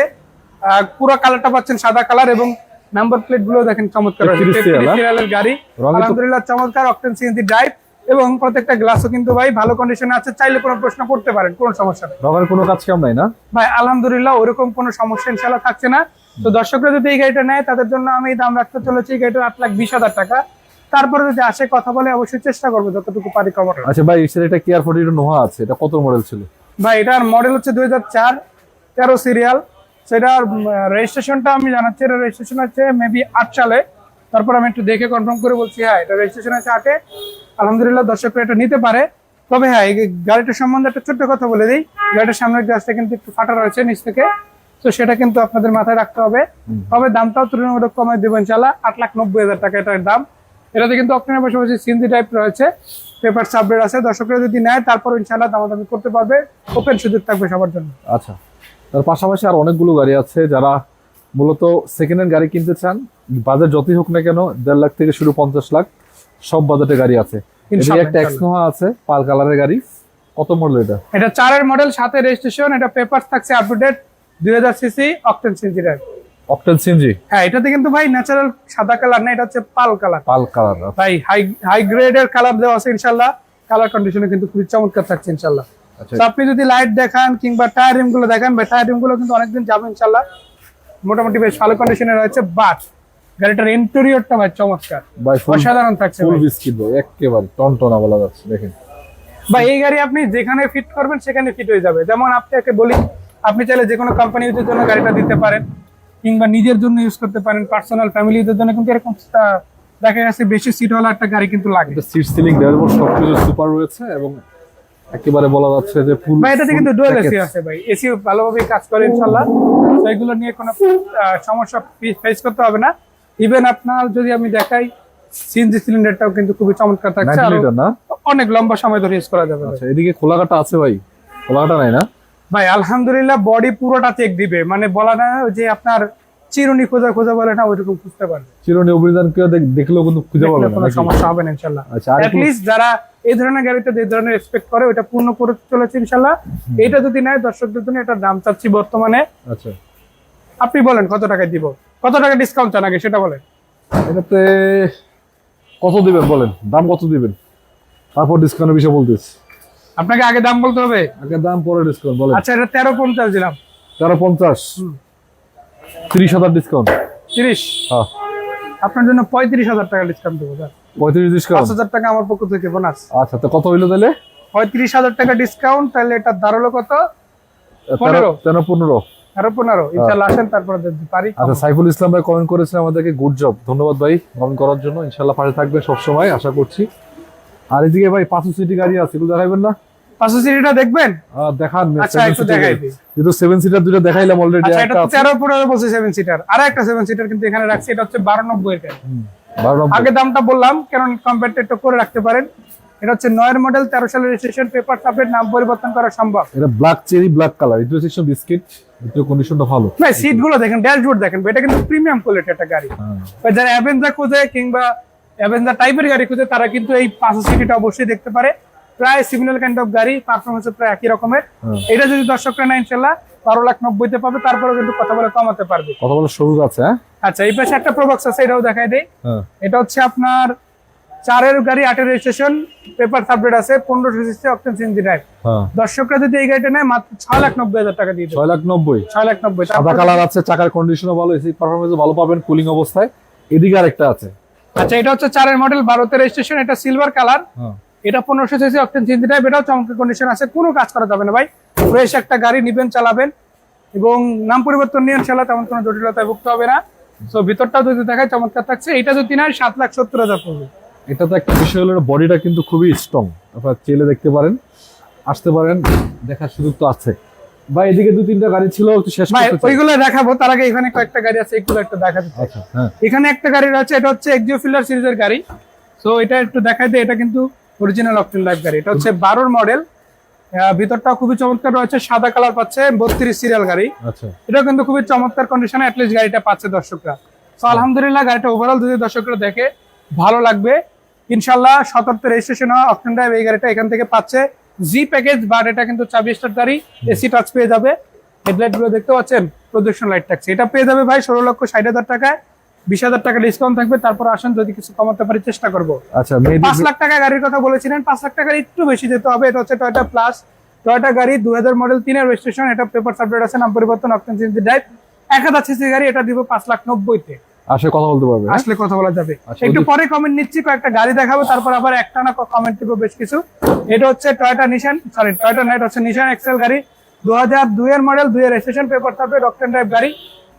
পুরো কালারটা পাচ্ছেন সাদা কালার এবং নাম্বার প্লেট গুলো দেখেন চমৎকার আছে। 33 সিরিয়ালের গাড়ি আলহামদুলিল্লাহ চমৎকার, অক্টেন সিএনজি ড্রাইভ এবং প্রত্যেকটা গ্লাসও কিন্তু ভাই ভালো কন্ডিশনে আছে। চাইলে কোনো প্রশ্ন করতে পারেন, কোনো সমস্যা নেই। রঙের কোনো কাজ কাম নাই না ভাই? আলহামদুলিল্লাহ ওরকম কোনো সমস্যা ইনশাআল্লাহ থাকছে না। তো দর্শকরা যদি এই গাড়িটা নেয় তাদের জন্য আমি দাম রাখতে চলেছি এই গাড়িটার 8,20,000 টাকা। তারপরে যদি আসে কথা বলে অবশ্যই চেষ্টা করবো যতটুকু পারি কভার। আচ্ছা ভাই, এটা কেয়ার 42 নোহা আছে, এটা কত মডেল ছিল ভাই? এটার মডেল হচ্ছে 2004, 13 সিরিয়াল। সেটার রেজিস্ট্রেশনটা আমি জানাচ্ছি, এটা রেজিস্ট্রেশন আছে মেবি 8 সালে। তারপর আমি একটু দেখে কনফার্ম করে বলছি। হ্যাঁ, এটা রেজিস্ট্রেশন আছে 8-এ। আলহামদুলিল্লাহ দর্শকরা এটা নিতে পারে। তবে হ্যাঁ, এই গাড়িটার সম্বন্ধে একটা ছোট্ট কথা বলে দিই। গাড়িটার সামনের গ্লাসটা কিন্তু একটু ফাটা রয়েছে নিচ থেকে, তো সেটা কিন্তু আপনাদের মাথায় রাখতে হবে। তবে দামটাও তুলনামূলক কমাই দেবো ইনশাআল্লাহ। 8,90,000 টাকা এটার দাম। এটাতে কিন্তু অক্টেনের পাশাপাশি সিএনজি টাইপ রয়েছে, পেপার সাবরেট আছে। দর্শকরা যদি নেয় তারপর ইনশাআল্লাহ দামাদামি করতে পারবে, ওপেন সুযোগ থাকবে সবার জন্য। আচ্ছা, তার পাশাপাশি আর অনেকগুলো গাড়ি আছে, যারা মূলত সেকেন্ড হ্যান্ড গাড়ি কিনতে চান, বাজার যতই হোক না কেন 1.5 লাখ থেকে শুরু 50 লাখ সব বাজেটে গাড়ি আছে। এদিকে একটা এক্সনোহা আছে পাল কালারের গাড়ি, কত মডেল এটা? এটা 4-এর মডেল, 7-এ রেজিস্ট্রেশন। এটা পেপার থাকছে up to date, 2000 cc, octane CNG drive. Octane CNG? হ্যাঁ, এটাতে কিন্তু ভাই ন্যাচারাল সাদা কালার না, এটা হচ্ছে পাল কালার। পাল কালার ভাই হাই গ্রেডের কালার দেওয়া আছে ইনশাআল্লাহ। কালার কন্ডিশনে কিন্তু খুবই চমৎকার থাকছে ইনশাআল্লাহ। আচ্ছা, তো আপনি যদি লাইট দেখান কিংবা টায়ার রিম গুলো দেখান, ভাই টায়ার রিম গুলো কিন্তু অনেকদিন যাবে ইনশাআল্লাহ, মোটামুটি বেশ ভালো কন্ডিশনে রয়েছে। বাট গাড়িটার ইন্টেরিয়রটা ভাই চমৎকার, ভাই অসাধারণ থাকছে। ফুল বিস্কিট ভাই, একেবারে টনটনা বলা যাচ্ছে। দেখেন ভাই এই গাড়ি আপনি যেখানে ফিট করবেন সেখানে ফিট হয়ে যাবে। যেমন আপনাকে বলি, আপনি চাইলে যে কোনো কোম্পানি ইউজের জন্য গাড়িটা দিতে পারেন কিংবা নিজের জন্য ইউজ করতে পারেন, পার্সোনাল ফ্যামিলি ইউজের জন্য কিন্তু এরকম দেখা যাচ্ছে বেশি সিটওয়ালা একটা গাড়ি কিন্তু লাগে। এটা সিট সিলিং ড্যাশবোর্ড সবকিছু সুপার রয়েছে এবং একেবারে বলা যাচ্ছে যে ফুল। ভাই এটাতে কিন্তু ডুয়াল এসি আছে ভাই, এসি ভালোভাবে কাজ করে ইনশাআল্লাহ। তো এগুলো নিয়ে কোনো সমস্যা ফেস করতে হবে না। ইভেন আপনার যদি আমি দেখাই সিএনজি সিলিন্ডারটাও কিন্তু খুবই চমৎকার থাকছে, আর না অনেক লম্বা সময় ধরে ইউজ করা যাবে। আচ্ছা, এদিকে খোলাকাটা আছে ভাই? খোলাকাটা নাই না ভাই? আলহামদুলিল্লাহ বডি পুরোটা চেক দিবে, মানে বলা না যে আপনার চিরুনি খোঁজা বলে না, ওইরকম খুঁজতে পারবে। চিরুনি অভিযান কেউ দেখলেও কিন্তু খুঁজে পাবে না, কোনো সমস্যা হবে না ইনশাআল্লাহ। আচ্ছা, এট লিস্ট যারা এই ধরনের গাড়িতে এই ধরনের এক্সপেক্ট করে ওটা পূর্ণ করে চলেছে ইনশাআল্লাহ। এটা যদি নেয় দর্শকদের জন্য এটার দাম চাচ্ছি বর্তমানে। আচ্ছা, আপনি বলেন কত টাকায় দিব, কত টাকা ডিসকাউন্ট চান আগে সেটা বলেন। এটাতে কত দিবেন বলেন, দাম কত দিবেন, তারপর ডিসকাউন্টের বিষয় বলতেছি। আপনাকে আগে দাম বলতে হবে? আগে দাম পরে ডিসকাউন্ট বলেন। আচ্ছা, এটা 13,50 দিলাম। 13,50? 30,000 ডিসকাউন্ট? 30? হ্যাঁ, আপনার জন্য 35,000 টাকা ডিসকাউন্ট দেবো। 35 ডিসকাউন্ট? 5,000 টাকা আমার পক্ষ থেকে বোনাস। আচ্ছা, তো কত হইলো তাহলে? 35,000 টাকা ডিসকাউন্ট, তাহলে এটা দাঁড়ালো কত? 15 ইনশাআল্লাহ আসেন তারপরে যদি পারি। আচ্ছা, সাইফুল ইসলাম ভাই কমেন্ট করেছিলেন আমাদেরকে, গুড জব, ধন্যবাদ ভাই কমেন্ট করার জন্য। ইনশাআল্লাহ পাশে থাকবেন সবসময় আশা করছি। আর এদিকে ভাই 5 সিটি গাড়ি আছে, এগুলো দেখাইবেন না? 5 সিটিটা দেখবেন? দেখান। আচ্ছা, একটু দেখাই দিই। যেহেতু 7 সিটার দুটো দেখাইলাম অলরেডি। আচ্ছা, এটা 13-15 বলছে 7 সিটার, আর একটা 7 সিটার কিন্তু এখানে রাখছি, এটা হচ্ছে 1290 এর গাড়ি। 1290? আগে দামটা বললাম কারণ কম্পেয়ারটা করে রাখতে পারেন। এটা হচ্ছে 9-এর মডেল, 13 সালের রেজিস্ট্রেশন, পেপার সাবলেট, নাম পরিবর্তন করা সম্ভব। এটা black cherry black colour, interior section biscuit, ভিতরে কন্ডিশনটা ভালো। ভাই সিট গুলো দেখেন, ড্যাশবোর্ড দেখেন, এটা কিন্তু প্রিমিয়াম কোয়ালিটি একটা গাড়ি। যারা অ্যাভেঞ্জার খুঁজে কিংবা অ্যাভেঞ্জার টাইপের গাড়ি খুঁজে তারা কিন্তু এই 5 সিটিটা অবশ্যই দেখতে পারে। প্রায় সিমিলার কাইন্ড অফ গাড়ি, পারফরমেন্স প্রায় একই রকমের। এটা যদি দর্শকরা নেয় ইনশাআল্লাহ 12,90,000 পাবে, তারপরে কিন্তু কথা বলে কমাতে পারবে। কথা বলে শুরু আছে। হ্যাঁ, আচ্ছা, এই পাশে একটা প্রবক্স আছে, এটাও দেখাই দেই। এটা হচ্ছে আপনার 4-এর গাড়ি, 8-এর রেজিস্ট্রেশন, পেপার সাবলেট আছে, 1500 সিসি, অক্টেন সিএনজি ড্রাইভ। দর্শকরা যদি এই গাড়িটা নেয় মাত্র 6,90,000 টাকা দিয়ে দেবে। 6,90,000। সাদা কালার আছে, চাকার কন্ডিশনও ভালো, এসি পারফরম্যান্স ভালো পাবেন কুলিং অবস্থায়। এদিকে আরেকটা আছে। আচ্ছা, এটা হচ্ছে 4-এর মডেল, 12-তে রেজিস্ট্রেশন, এটা সিলভার কালার। এটা 1500 সিসি, অক্টেন সিএনজি ড্রাইভ, এটাও চমৎকার কন্ডিশন আছে, কোনো কাজ করা যাবে না ভাই। ফ্রেশ একটা গাড়ি নিবেন, চালাবেন, এবং নাম পরিবর্তন নিয়ে ইনশাআল্লাহ তেমন কোনো জটিলতায় ভুগতে হবে না। তো ভিতরটাও যদি দেখায় চমৎকার থাকছে। এটা যদি নেয় 7,70,000 পড়বে। এটা তো একটা বিষয় হলো বডিটা কিন্তু খুবই স্ট্রং, আপনারা চেলে দেখতে পারেন, আসতে পারেন, দেখার সুযোগ তো আছে। ভাই এদিকে 2-3টা গাড়ি ছিল, একটু শেষ ভাই করতে চাই। ওইগুলো দেখাবো, তার আগে এখানে কয়েকটা গাড়ি আছে, এগুলো একটু দেখাতে চাই। আচ্ছা হ্যাঁ, এখানে একটা গাড়ি রয়েছে, এটা হচ্ছে এক্সিও ফিল্ডার সিরিজের গাড়ি। তো এটা একটু দেখাই দিই, এটা কিন্তু অরিজিনাল অকটেন লাইফ গাড়ি। এটা হচ্ছে 12 মডেল, ভিতরটা খুবই চমৎকার রয়েছে, সাদা কালার পাচ্ছে, 32 সিরিয়াল গাড়ি। আচ্ছা এটা কিন্তু খুবই চমৎকার কন্ডিশনে অ্যাটলিস্ট গাড়িটা পাচ্ছে দর্শকরা। তো আলহামদুলিল্লাহ গাড়িটা ওভারঅল যদি দর্শকরা দেখে ভালো লাগবে ইনশাল্লাহ। 17 রেজিস্ট্রেশন হওয়া অকটেন ড্রাইভ এই গাড়িটা এখান থেকে পাচ্ছে জি প্যাকেজ, বাট এটা কিন্তু 24 স্টার গাড়ি, এসি টাচ পেয়ে যাবে। হেডলাইট গুলো দেখতে পাচ্ছেন, প্রজেকশন লাইট থাকছে। এটা পেয়ে যাবে ভাই 16,60,000 টাকায়, 20,000 টাকা ডিসকাউন্ট থাকবে। তারপর আসেন, যদি কিছু কমাতে পারি চেষ্টা করবো। আচ্ছা 5 লাখ টাকা গাড়ির কথা বলেছিলেন, 5 লাখ টাকার একটু বেশি যেতে হবে। এটা হচ্ছে টয়োটা প্লাস, টয়োটা গাড়ি 2000 মডেল, 3 রেজিস্ট্রেশন। এটা পেপার সাবজেক্ট আছে, নাম পরিবর্তন, অকটেন সিএনজি ড্রাইভ, 1000 সিসি গাড়ি। এটা দিব 5,90,000-তে। আসলে কথা বলতে পারবে হ্যাঁ? আসলে কথা বলা যাবে। আচ্ছা, একটু পরে কমেন্ট নিচ্ছি, কয়েকটা গাড়ি দেখাবো, তারপর আবার একটা না কমেন্ট দিব বেশ কিছু। এটা হচ্ছে টয়োটা নিশান, সরি টয়োটা নাইট, হচ্ছে নিশান এক্সেল গাড়ি, 2002 এর মডেল, 2 এর registration, paper subject, octane drive গাড়ি,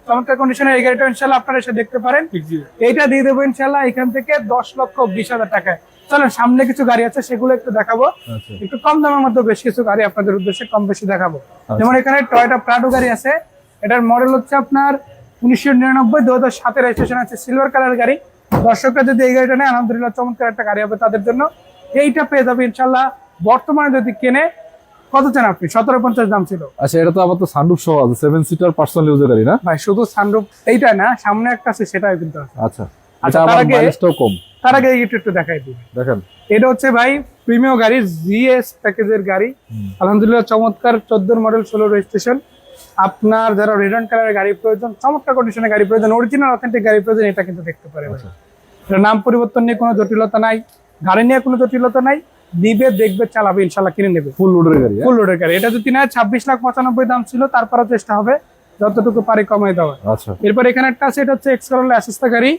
চমৎকার কন্ডিশনে। এই গাড়িটা ইনশাআল্লাহ আপনারা এসে দেখতে পারেন। এইটা দিয়ে দেবো ইনশাআল্লাহ এখান থেকে 10,20,000 টাকায়। চলেন সামনে কিছু গাড়ি আছে, সেগুলো একটু দেখাবো। আচ্ছা একটু কম দামের মধ্যে বেশ কিছু গাড়ি আপনাদের উদ্দেশ্যে কম বেশি দেখাবো। যেমন এখানে টয়োটা প্রাডো গাড়ি আছে, এটার মডেল হচ্ছে আপনার 1999, 2007 এর রেজিস্ট্রেশন আছে, সিলভার কালার গাড়ি। দর্শকরা যদি এই গাড়িটা নেয় আলহামদুলিল্লাহ চমৎকার একটা গাড়ি হবে তাদের জন্য। এইটা পেয়ে যাবে ইনশাআল্লাহ। বর্তমানে যদি কেনে কত চান আপনি? 17,50 দাম ছিল। আচ্ছা, এটা তো আবার তো সানরুফ সহ আছে, 7 সিটার পার্সোনাল ইউজার গাড়ি না ভাই শুধু সানরুফ এইটা না, সামনে একটা আছে সেটাও কিন্তু আছে। আচ্ছা, আচ্ছা, এটা তার আবার আগে- মাইলেজটাও কম, তার আগে একটু দেখাই দিই। দেখেন। এটা হচ্ছে ভাই প্রিমিয়াম গাড়ি, জিএস প্যাকেজের গাড়ি। আলহামদুলিল্লাহ চমৎকার 14 মডেল, 16 রেজিস্ট্রেশন। আপনার যারা রেডন কালারের গাড়ি প্রয়োজন, চমৎকার কন্ডিশনের গাড়ি প্রয়োজন, অরিজিনাল অথেন্টিক গাড়ি প্রয়োজন, এটা কিন্তু দেখতে পারে ভাই। আচ্ছা। এটা নাম পরিবর্তন নিয়ে কোনো জটিলতা নাই, গাড়ি নিয়ে কোনো জটিলতা নাই, নিবে দেখবে চালাবে ইনশাল্লাহ কিনে নেবে। ফুল লোডের গাড়ি হ্যাঁ? ফুল লোডের গাড়ি। এটা যদি নেয় 26,95,000 দাম ছিল, তারপরও চেষ্টা হবে যতটুকু পারি কমাই দেওয়া। আচ্ছা এরপর এখানে একটা আছে, এটা হচ্ছে এক্স করোলা অ্যাসিস্টা গাড়ি।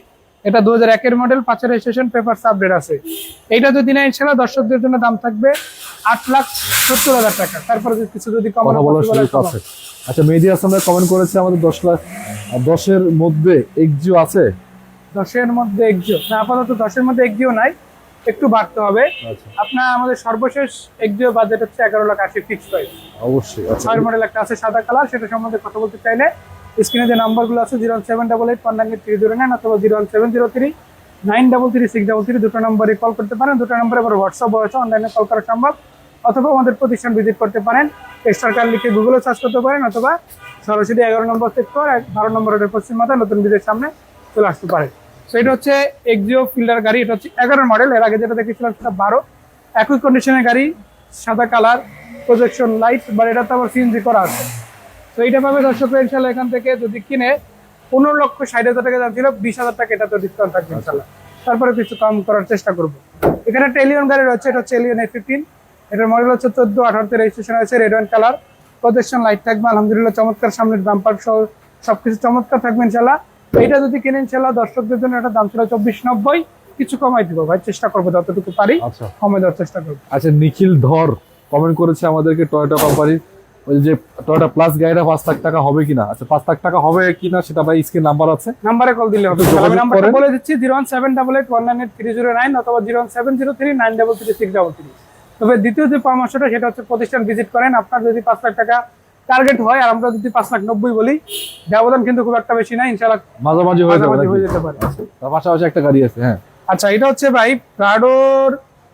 এটা 2001 এর মডেল, 5 এর রেজিস্ট্রেশন, পেপার আপডেট আছে। এইটা যদি নেয় ইনশাআল্লাহ দর্শকদের জন্য দাম থাকবে 8,70,000 টাকা। তারপরে কিছু যদি কথা কমানো বলার possible হয় সুযোগ আছে। আচ্ছা, মেহেদী হাসান ভাই কমেন্ট করেছে আমাদের 10 লাখ 10-এর মধ্যে এক্সিও আছে। 10 এর মধ্যে এক্সিও না, আপাতত 10 এর মধ্যে এক্সিও নাই, একটু বাড়তে হবে। আচ্ছা আপনার আমাদের সর্বশেষ এক্সিও বাজেট হচ্ছে 11,80,000 ফিক্স প্রাইস। অবশ্যই। আচ্ছা 6 মডেল একটা আছে সাদা কালার, সেটা সম্বন্ধে কথা বলতে চাইলে স্ক্রিনে যে নাম্বারগুলো আছে 01788199309 অথবা 01703 দুটো নম্বরে কল করতে পারেন। দুটো নম্বরে আবার হোয়াটসঅ্যাপ রয়েছে, অনলাইনে কল করা সম্ভব, অথবা আমাদের প্রতিষ্ঠান ভিজিট করতে পারেন। এক্সট্রা কার লিখে গুগলে সার্চ করতে পারেন, অথবা সরাসরি 11 নম্বর চেক করে 12 নম্বরের পশ্চিম মাথায় নতুন ব্রিজের সামনে চলে আসতে পারে। তো এটা হচ্ছে এক্সিও ফিল্ডার গাড়ি, এটা হচ্ছে 11 মডেল। এর আগে যেটা দেখেছিলাম সেটা 12, একই কন্ডিশনের গাড়ি, সাদা কালার, প্রজেকশন লাইট, বাট এটা তো আবার সিএনজি করা আছে। তো এইটা পাবে দর্শকরা ইনশাল্লাহ এখান থেকে যদি কিনে 15,60,000 টাকা দাম ছিল, 20,000 টাকা এটা তো ডিসকাউন্ট থাকবে ইনশাল্লাহ। তারপরে কিছু কম করার চেষ্টা করবো। এখানে একটা এলিয়ন গাড়ি রয়েছে, এটা হচ্ছে এলিয়ন A15। এটার মডেল হচ্ছে 14-18 রেজিস্ট্রেশন আছে, red wine colour, projection light থাকবে আলহামদুলিল্লাহ চমৎকার, সামনের বাম্পার সহ সবকিছু চমৎকার থাকবে ইনশাল্লাহ। এইটা যদি কিনে ইনশাল্লাহ দর্শকদের জন্য এটা দাম ছিল 24,90, কিছু কমাই দিব ভাই, চেষ্টা করবো যতটুকু পারি আচ্ছা কমে দেওয়ার চেষ্টা করবো। আচ্ছা, নিখিল ধর কমেন্ট করেছে আমাদেরকে টয়োটা কোম্পানির ওই যে টয়োটা প্লাস গাড়িটা 5 লাখ টাকা হবে কিনা। আচ্ছা 5 লাখ টাকা হবে কিনা সেটা ভাই স্ক্রিন নাম্বার আছে, নাম্বারে কল দিলে হবে। যোগাযোগ আমি নাম্বারটা করেন। বলে দিচ্ছি 01788198309 অথবা 01703933333। তবে দ্বিতীয় যে পরামর্শটা সেটা হচ্ছে প্রতিষ্ঠান ভিজিট করেন। আপনার যদি 5 লাখ টাকা টার্গেট হয় আর আমরা যদি 5,90,000 বলি, ব্যবধান কিন্তু খুব একটা বেশি না, ইনশাআল্লাহ মাঝামাঝি হয়ে যাবে মাঝামাঝি নাকি? হয়ে যেতে পারে। তার পাশাপাশি একটা গাড়ি আছে হ্যাঁ। আচ্ছা, এটা হচ্ছে ভাই প্রাডোর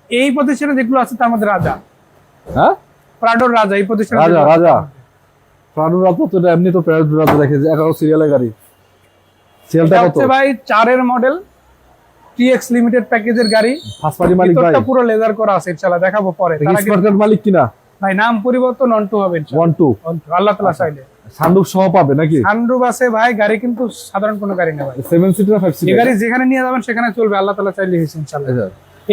এই প্রতিষ্ঠানে যেগুলো আছে তার মধ্যে রাজা, হ্যাঁ প্রাডোর রাজা এই প্রতিষ্ঠানে রাজা যেগুলো আছে। রাজা প্রাণুরাত তো এটা এমনি তো প্রাণুরাত দেখে 11 সিরিয়ালের গাড়ি, সেলটা এটা কত? হচ্ছে ভাই 4 এর মডেল, TX লিমিটেড প্যাকেজের গাড়ি, ফার্স্ট পার্টি মালিক ভাই, ভিতরটা পুরো লেদার করা আছে ইনশাআল্লাহ, দেখাবো পরে। তার আগে স্মার্ট কার্ড মালিক কিনা? ভাই নাম পরিবর্তন অন্টু হবে ইনশাআল্লাহ, 1-2 আল্লাহ তাআলা চাইলে। সানরুফ সহ পাবে নাকি? সানরুফ আছে ভাই, গাড়ি কিন্তু সাধারণ কোনো গাড়ি না ভাই, 7 সিটার 5 এই সিটার গাড়ি যেখানে নিয়ে যাবেন সেখানে চলবে, আল্লাহ তাআলা চাইলে হয়েছে ইনশাআল্লাহ।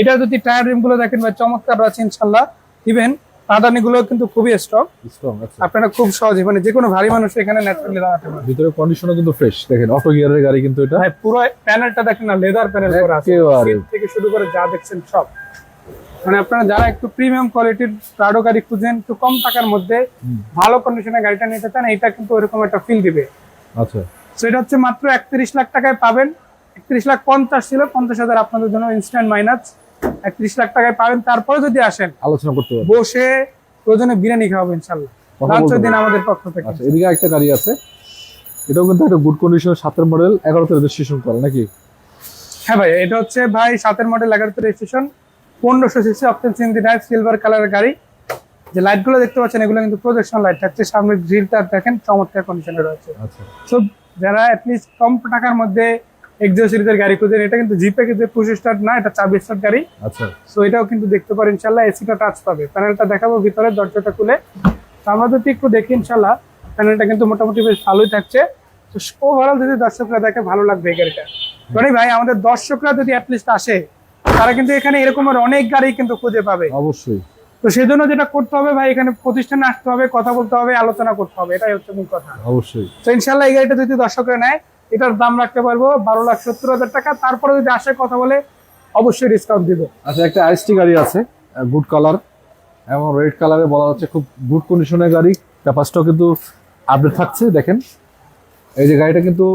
এটা যদি টায়ার রিম গুলো দেখেন ভাই চমৎকার আছে ইনশাআল্লাহ, ইভেন পাদানি গুলো কিন্তু খুবই স্ট্রং, স্ট্রং আছে। আপনারা খুব সহজে মানে যে কোনো ভারী মানুষ এখানে ন্যাচারালি দাঁড়াতে পারে। ভিতরে কন্ডিশনও কিন্তু ফ্রেশ, দেখেন অটো গিয়ারের গাড়ি কিন্তু এটা ভাই পুরো প্যানেলটা দেখেন না, লেদার প্যানেল করা আছে, একেবারে। সিট থেকে শুরু করে যা দেখছেন সব। মানে আপনারা যারা একটু প্রিমিয়াম কোয়ালিটির প্রাডো গাড়ি খুঁজেন, একটু কম টাকার মধ্যে ভালো কন্ডিশনের গাড়িটা নিতে চান, এটা কিন্তু ওরকম একটা ফিল দিবে। আচ্ছা, সেটা হচ্ছে মাত্র 31 লাখ টাকায় পাবেন। 31,50,000 ছিল, 50,000 আপনাদের জন্য ইনস্ট্যান্ট মাইনাস। 31 লাখ টাকায় পাবেন। তারপরে যদি আসেন আলোচনা করতে পারবো, বসে প্রয়োজনে বিরিয়ানি খাওয়াবো ইনশাল্লাহ, কথা লাঞ্চের বলতে দিন পারবো। আমাদের পক্ষ থেকে। আচ্ছা, এদিকে একটা গাড়ি আছে, এটাও কিন্তু একটা গুড কন্ডিশন, 7 মডেল, 11তে রেজিস্ট্রেশন করে নাকি? হ্যাঁ ভাই, এটা হচ্ছে ভাই 7 মডেল, 11তে registration, 1500 CC octane CNG drive, silver কালারের গাড়ি। যে লাইট গুলো দেখতে পাচ্ছেন এগুলো কিন্তু প্রজেকশন লাইট থাকছে, সামনে গ্রিলটা দেখেন চমৎকার কন্ডিশনে রয়েছে। আচ্ছা, সো যারা অ্যাটলিস্ট কম টাকার মধ্যে এক্সিও সিরিজের গাড়ি খুঁজেন, এটা কিন্তু জি প্যাকেজে পুশ স্টার্ট না, এটা চাবি স্টার্ট গাড়ি। আচ্ছা, সো এটাও কিন্তু দেখতে পারেন ইনশাল্লাহ। এসিটা টাচ পাবে, প্যানেলটা দেখাবো ভিতরে, দরজাটা খুলে। তো আমরা যদি একটু দেখি ইনশাল্লাহ, প্যানেলটা কিন্তু মোটামুটি বেশ ভালোই থাকছে। তো ওভারঅল যদি দর্শকরা দেখে ভালো লাগবে এই গাড়িটা। মানে ভাই আমাদের দর্শকরা যদি অ্যাটলিস্ট আসে, তারা কিন্তু এখানে এরকমের অনেক গাড়ি কিন্তু খুঁজে পাবে। অবশ্যই। তো সেজন্য যেটা করতে হবে ভাই, এখানে প্রতিষ্ঠানে আসতে হবে, কথা বলতে হবে, আলোচনা করতে হবে, এটাই হচ্ছে মূল কথা। অবশ্যই। তো ইনশাল্লাহ এই গাড়িটা যদি দর্শকরা নেয়, এটার দাম রাখতে পারবো 12,70,000 টাকা। তারপরে যদি আসে কথা বলে অবশ্যই ডিসকাউন্ট দিব। আচ্ছা, একটা আইএসটি গাড়ি আছে, গুড কালার এবং রেড কালারে, বলা যাচ্ছে খুব গুড কন্ডিশনের গাড়ি। ক্যাপাসিটিও কিন্তু আপডেট থাকছে, দেখেন। এই যে গাড়িটা কিন্তু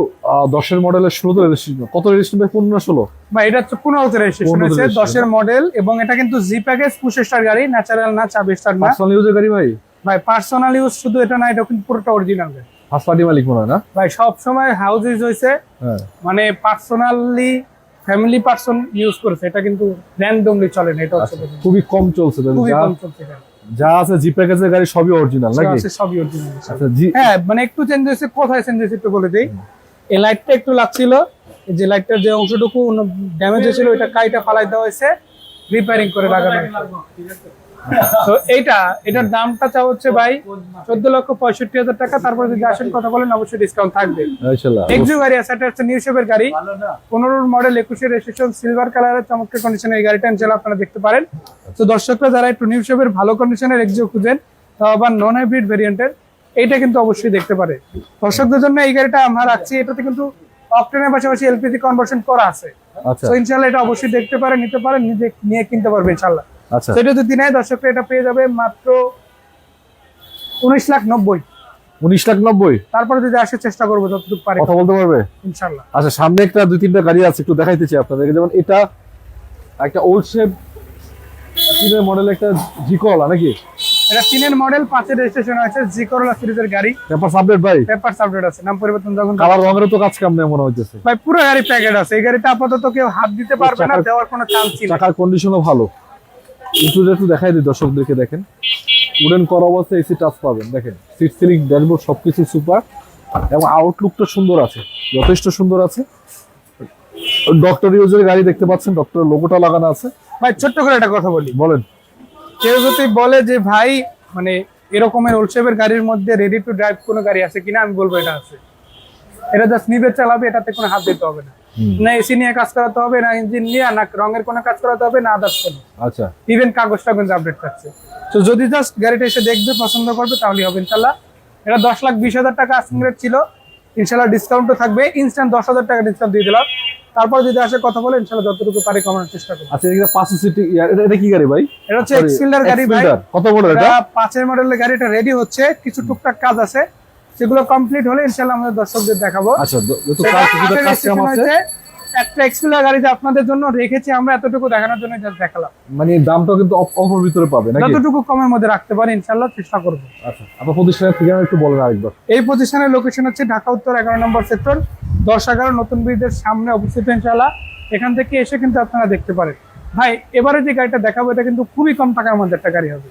10-এর মডেলের 16তে রেজিস্ট্রেশন। কত রেজিস্ট্রেশন? 15-16 বা এটা হচ্ছে 15তে রেজিস্ট্রেশন 15 হয়েছে, registration। 10-এর মডেল, এবং এটা কিন্তু জি প্যাকেজ পুশ স্টার গাড়ি, ন্যাচারাল না, চাবি স্টার না পার্সোনাল ইউজের গাড়ি ভাই? ভাই। পার্সোনাল ইউজ শুধু এটা না, এটা কিন্তু পুরোটা অরিজিনাল গাড়ি ফার্স্ট পার্টি মালিক মনে হয় না ভাই। সব সময় হাউস ইউজ হয়েছে, হ্যাঁ। মানে পার্সোনালি ফ্যামিলি পার্সন ইউজ করেছে, এটা কিন্তু র্যান্ডমলি চলে না। এটা হচ্ছে আচ্ছা, খুবই কম চলছে তাহলে। খুবই যা কম চলছে এটা। যা আছে জি প্যাকেজের গাড়ি সবই অরিজিনাল নাকি? আছে সবই অরিজিনাল। আচ্ছা, জি। হ্যাঁ, মানে একটু চেঞ্জ হয়েছে, কোথায় চেঞ্জ হয়েছে একটু বলে দেই। এই লাইটটা একটু লাগছিল, এই যে লাইটটার যে অংশটুকু ড্যামেজ হয়েছিল, এটা কাইটা ফালাই দেওয়া হয়েছে, রিপেয়ারিং করে লাগানো হয়েছে। তো এটার দামটা চা হচ্ছে ভাই 14,65,000 টাকা। তারপরে যদি আসেন কথা বলেন অবশ্যই ডিসকাউন্ট থাকবে। ইনশাআল্লাহ। এক্সিও গাড়ি আছে, এটা হচ্ছে নিউ শেপের গাড়ি, 15 মডেল, 21-এর রেজিস্ট্রেশন, সিলভার কালারের চমৎকার কন্ডিশনের এই গাড়িটা ইনশাআল্লাহ আপনারা দেখতে পারেন। তো দর্শকরা যারা একটু নিউ শেপের ভালো কন্ডিশনের এক্সিও খুঁজেন, তাও আবার নন হাইব্রিড ভেরিয়েন্টের, এইটা কিন্তু অবশ্যই দেখতে পারে। দর্শকদের জন্য এই গাড়িটা আমরা রাখছি, এটাতে কিন্তু অকটেনের পাশাপাশি এলপিজি কনভার্সন করা আছে। আচ্ছা, তো ইনশাআল্লাহ এটা অবশ্যই দেখতে পারেন, নিতে পারেন, নিজে নিয়ে কিনতে পারবে ইনশাআল্লাহ। আচ্ছা। সেটা যদি নেয় দর্শকরা এটা পেয়ে যাবে মাত্র 19,90,000। 19,90,000। তারপরে যদি আসে চেষ্টা করবো যতটুকু পারি কথা বলতে পারবে ইনশাআল্লাহ। আচ্ছা, সামনে একটা 2-3টা গাড়ি আছে, একটু দেখাইতে চাই আপনাদেরকে। যেমন এটা একটা ওল্ড শেপ 3-এর মডেল, একটা জি করলা নাকি? এটা 3-এর মডেল, 5-এর রেজিস্ট্রেশন আছে, জি করোলা সিরিজের গাড়ি। পেপারস আপডেট ভাই? পেপারস আপডেট আছে, নাম পরিবর্তন যখন কালার রঙের তো কাজ কাম নেই মনে হইতেছে ভাই, পুরো গাড়ি প্যাকেট আছে। এই গাড়িটা আপাতত কেউ হাত দিতে পারবে না, দেওয়ার কোনো চান্সই নেই। চাকার কন্ডিশনও ভালো। একটু দেখাই দিই দর্শকদেরকে, দেখেন উডেন করা অবস্থায় এসি টাচ পাবেন, দেখেন সিট সিলিং, ড্যাশবোর্ড সবকিছু সুপার, এবং আউটলুকটা সুন্দর আছে, যথেষ্ট সুন্দর আছে। ডক্টর ইউজের গাড়ি দেখতে পাচ্ছেন, ডক্টর লোগোটা লাগানো আছে। ভাই ছোট্ট করে একটা কথা বলি, বলেন। কেউ যদি বলে যে ভাই মানে এরকমের ওল্ড শেপের গাড়ির মধ্যে রেডি টু ড্রাইভ কোনো গাড়ি আছে কিনা, আমি বলবো এটা আছে। এটা জাস্ট নিবে চালাবে, এটাতে কোনো হাত দিতে হবে না। না এসি নিয়ে কাজ করাতে হবে, না ইঞ্জিন নিয়ে, না রঙের কোনো কাজ করাতে হবে, না আদার্স কোনো। আচ্ছা, ইভেন কাগজটা কিন্তু আপডেট থাকছে। তো যদি জাস্ট গাড়িটা এসে দেখবে, পছন্দ করবে, তাহলেই হবে ইনশাল্লাহ। এটা 10,20,000 টাকা আস্কিং রেট ছিল, ইনশাল্লাহ ডিসকাউন্টও থাকবে, ইনস্ট্যান্ট 10,000 টাকা ডিসকাউন্ট দিয়ে দিলাম। তারপর যদি আসে কথা বলে ইনশাল্লাহ যতটুকু পারি কমানোর চেষ্টা করবো। আচ্ছা, এটা 5 সিটি, এটা কি গাড়ি ভাই? এটা হচ্ছে এক্সফিল্ডার গাড়ি ভাই। কত বড় এটা? এটা 5-এর মডেলের গাড়িটা রেডি হচ্ছে, কিছু টুকটাক কাজ আছে, সেগুলো কমপ্লিট হলে ইনশাল্লাহ আমাদের দর্শকদের দেখাবো। আচ্ছা, যত কিছুটা কাজ কাম আছে। একটা এক্সফিল্ডার গাড়িতে আপনাদের জন্য রেখেছি আমরা, এতটুকু দেখানোর জন্য জাস্ট দেখালাম। মানে দামটা কিন্তু অল্পের ভিতরে পাবে নাকি? যতটুকু কমের মধ্যে রাখতে পারি ইনশাল্লাহ চেষ্টা করবো। আচ্ছা, আপনার প্রতিষ্ঠানের ঠিকানা একটু বলেন আরেকবার। এই প্রতিষ্ঠানের লোকেশন হচ্ছে ঢাকা উত্তর 11 নম্বর সেক্টর, 10-11 নতুন ব্রিজের সামনে অবস্থিত ইনশাল্লাহ। এখান থেকে এসে কিন্তু আপনারা দেখতে পারেন। ভাই এবারে যে গাড়িটা দেখাবো, এটা কিন্তু খুবই কম টাকার মধ্যে একটা গাড়ি হবে।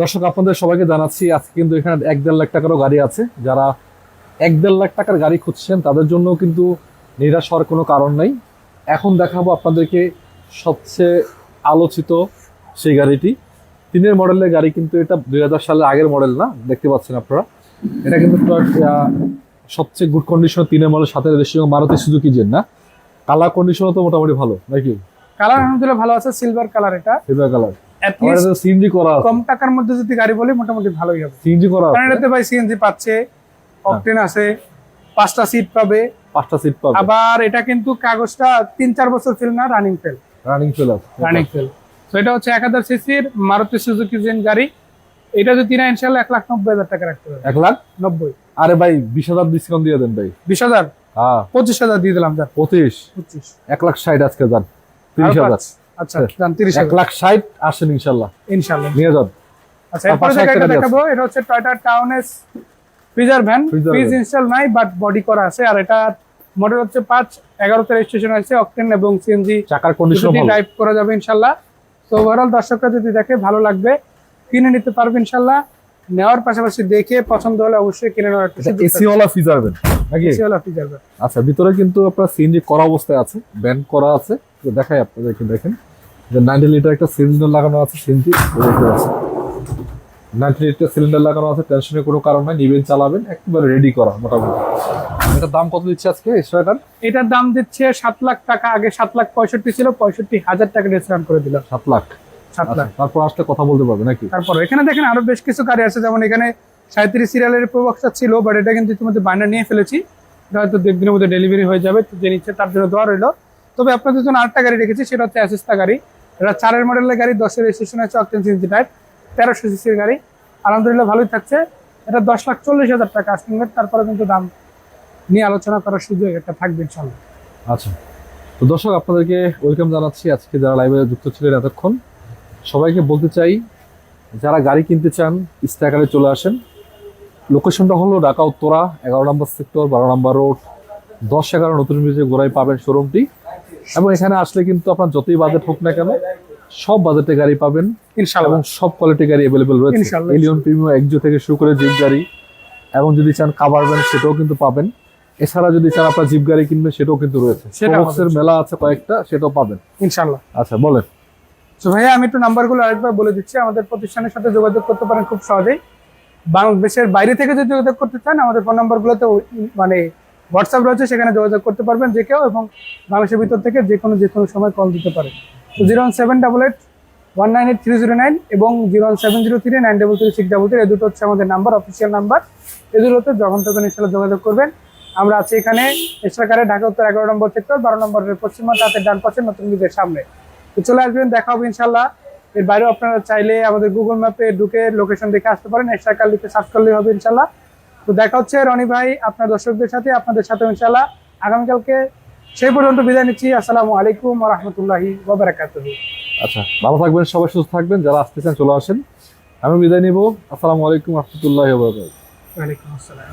দর্শক আপনাদের সবাইকে জানাচ্ছি, আজকে কিন্তু এখানে 1-1.5 লাখ টাকারও গাড়ি আছে। যারা 1-1.5 লাখ টাকার গাড়ি খুঁজছেন তাদের জন্য কিন্তু নিরাশ হওয়ার কোনো কারণ নেই। এখন দেখাবো আপনাদেরকে সবচেয়ে আলোচিত সেই গাড়িটি। 3-এর মডেলের গাড়ি, কিন্তু এটা 2000 সালের আগের মডেল না, দেখতে পাচ্ছেন আপনারা। এটা কিন্তু সবচেয়ে গুড কন্ডিশন 3-এর মডেল, 7-এর রেজিস্ট্রেশন, মারুতি সুজুকি জেন না। কালার কন্ডিশনও তো মোটামুটি ভালো নাকি? কালার আলহামদুলিল্লাহ ভালো আছে, সিলভার কালার। এটা silver colour, at least CNG করা আছে। কম টাকার মধ্যে যদি গাড়ি বলি মোটামুটি ভালোই হবে। সিএনজি করা আছে, কারণ এটাতে ভাই সিএনজি পাচ্ছে, অকটেন আছে, 5টা সিট পাবে, 5টা সিট পাবে। আবার এটা কিন্তু কাগজটা 3-4 বছর ফেল না, রানিং ফেল। রানিং ফেল আছে। Running fail. তো এটা হচ্ছে 1000 সিসির মারুতি সুজুকি জেন গাড়ি। এটা যদি না ইনশাআল্লাহ 1,90,000 টাকা রাখতে হবে। 1,90,000। 90। আরে ভাই 20,000 ডিসকাউন্ট দিয়ে দেন ভাই। 20,000, হ্যাঁ 25,000 দিয়ে দিলাম। 25, 25, 1,60,000 আজকে যান 30,000। আচ্ছা যান 30,000, 1,60,000 আসেন ইনশাল্লাহ ইনশাআল্লাহ নিয়ে যান। আচ্ছা এরপরে যে গাড়িটা দেখাবো এটা হচ্ছে Toyota TownAce freezer van. Fridge install নাই বাট বডি করা আছে। আর এটা মডেল হচ্ছে 5/11 তে রেজিস্ট্রেশন আছে, অকটেন এবং সিএনজি চাকার কন্ডিশন ভালো, ড্রাইভ করা যাবে ইনশাআল্লাহ। তো ওভারঅল দর্শকরা যদি দেখে ভালো লাগবে কিনে নিতে পারবে ইনশাআল্লাহ। নেওয়ার পাশাপাশি দেখে পছন্দ হলে অবশ্যই কিনে নেওয়ার একটা এসি ওয়ালা ফ্রিজার ভ্যান নাকি? এসি ওয়ালা ফ্রিজার ভ্যান। আচ্ছা ভিতরে কিন্তু আপনার সিএনজি করা অবস্থায় আছে, ব্যান্ড করা আছে। তো দেখাই আপনাদেরকে, দেখেন যে 90 লিটার একটা সিলিন্ডার লাগানো আছে, সিএনজি আছে 90 লিটার সিলিন্ডার লাগানো আছে। টেনশনের কোনো কারণ নাই, নিবেন চালাবেন, একেবারে রেডি করা মোটামুটি। এটার দাম কত দিচ্ছে আজকে এক্সট্রাটার? এটার দাম দিচ্ছে 7 লাখ টাকা। আগে 7,65,000 ছিল, 65,000 টাকা ডিসকাউন্ট করে দিলাম। 7 লাখ। 7 লাখ। তারপর আসলে কথা বলতে পারবে নাকি? তারপর এখানে দেখেন আরো বেশ কিছু গাড়ি আছে, যেমন এখানে 37 সিরিয়ালের প্রবক্সটা ছিল, বাট এটা কিন্তু ইতিমধ্যে বাইন্ডার নিয়ে ফেলেছি। এটা হয়তো 2 দিনের মধ্যে ডেলিভারি হয়ে যাবে। যে নিচ্ছে তার জন্য দোয়া রইলো। তবে আপনাদের জন্য আরেকটা গাড়ি রেখেছি, সেটা হচ্ছে অ্যাসিস্তা গাড়ি। এটা 4 মডেলের গাড়ি, 10 রেজিস্ট্রেশন আছে, অকটেন সিএনজি টাইপ, 1300 সিসির গাড়ি। আলহামদুলিল্লাহ ভালোই থাকছে। এটা 10,40,000 টাকা আস্কিং রেট। তারপরে কিন্তু দাম নিয়ে আলোচনা করার সুযোগ একটা থাকবে ইনশাআল্লাহ। আচ্ছা তো দর্শক আপনাদেরকে ওয়েলকাম জানাচ্ছি। আজকে যারা লাইভে যুক্ত ছিলেন এতক্ষণ, সবাইকে বলতে চাই যারা গাড়ি কিনতে চান স্ট্রাইকারে চলে আসেন। লোকেশনটা হলো ঢাকা উত্তরা 11 নম্বর সেক্টর, 12 নম্বর রোড, 10-11 নতুন ব্রিজে গোড়ায় পাবেন শোরুমটি। এবং এখানে আসলে কিন্তু আপনার যতই বাজেট হোক না কেন সব বাজেটে গাড়ি পাবেন ইনশাআল্লাহ, এবং সব কোয়ালিটি গাড়ি অ্যাভেলেবেল রয়েছে। ইনশাআল্লাহ। এলিয়ন প্রিমিয়াম এক্সো থেকে শুরু করে জিপ গাড়ি, এবং যদি চান কাভার ভ্যান সেটাও কিন্তু পাবেন। এছাড়া যদি চান আপনার জিপ গাড়ি কিনবেন সেটাও কিন্তু রয়েছে। প্রবক্সের মেলা আছে কয়েকটা, সেটাও পাবেন ইনশাআল্লাহ। আচ্ছা বলেন। তো ভাইয়া আমি একটু নাম্বারগুলো আরেকবার বলে দিচ্ছি। আমাদের প্রতিষ্ঠানের সাথে যোগাযোগ করতে পারেন খুব সহজেই। বাংলাদেশের বাইরে থেকে যদি যোগাযোগ করতে চান আমাদের ফোন নাম্বারগুলোতে মানে হোয়াটসঅ্যাপ রয়েছে, সেখানে যোগাযোগ করতে পারবেন যে কেউ, এবং বাংলাদেশের ভিতর থেকে যে কোনো সময় কল দিতে পারে। তো 01788198309 এবং 01703933633, এই দুটো হচ্ছে আমাদের নাম্বার, অফিসিয়াল নাম্বার। এই দুটোতে যখন তখন ইনশাআল্লাহ যোগাযোগ করবেন। আমরা আছি এখানে এক্সট্রাকারে ঢাকা উত্তর 11 নম্বর সেক্টর, 12 নম্বরের পশ্চিমা তাতে ডান পাশে নতুন ব্রিজের সামনে। তো চলে আসবেন, দেখা হবে ইনশাআল্লাহ। এর বাইরেও আপনারা চাইলে আমাদের গুগল ম্যাপে ঢুকে লোকেশন দেখে আসতে পারেন, এক্সট্রাকার লিখে সার্চ করলেই হবে ইনশাআল্লাহ। তো দেখা হচ্ছে রনি ভাই আপনার দর্শকদের সাথে, আপনাদের সাথে ইনশাআল্লাহ আগামীকালকে। সেই পর্যন্ত বিদায় নিচ্ছি। আসসালামু আলাইকুম ওয়া রাহমাতুল্লাহি ওয়া বারাকাতুহু। আচ্ছা ভালো থাকবেন, সবাই সুস্থ থাকবেন, যারা আসতে চান চলে আসেন। আমি বিদায় নিব। আসসালামু আলাইকুম ওয়া রাহমাতুল্লাহি ওয়া বারাকাতুহু। ওয়া আলাইকুম আসসালাম।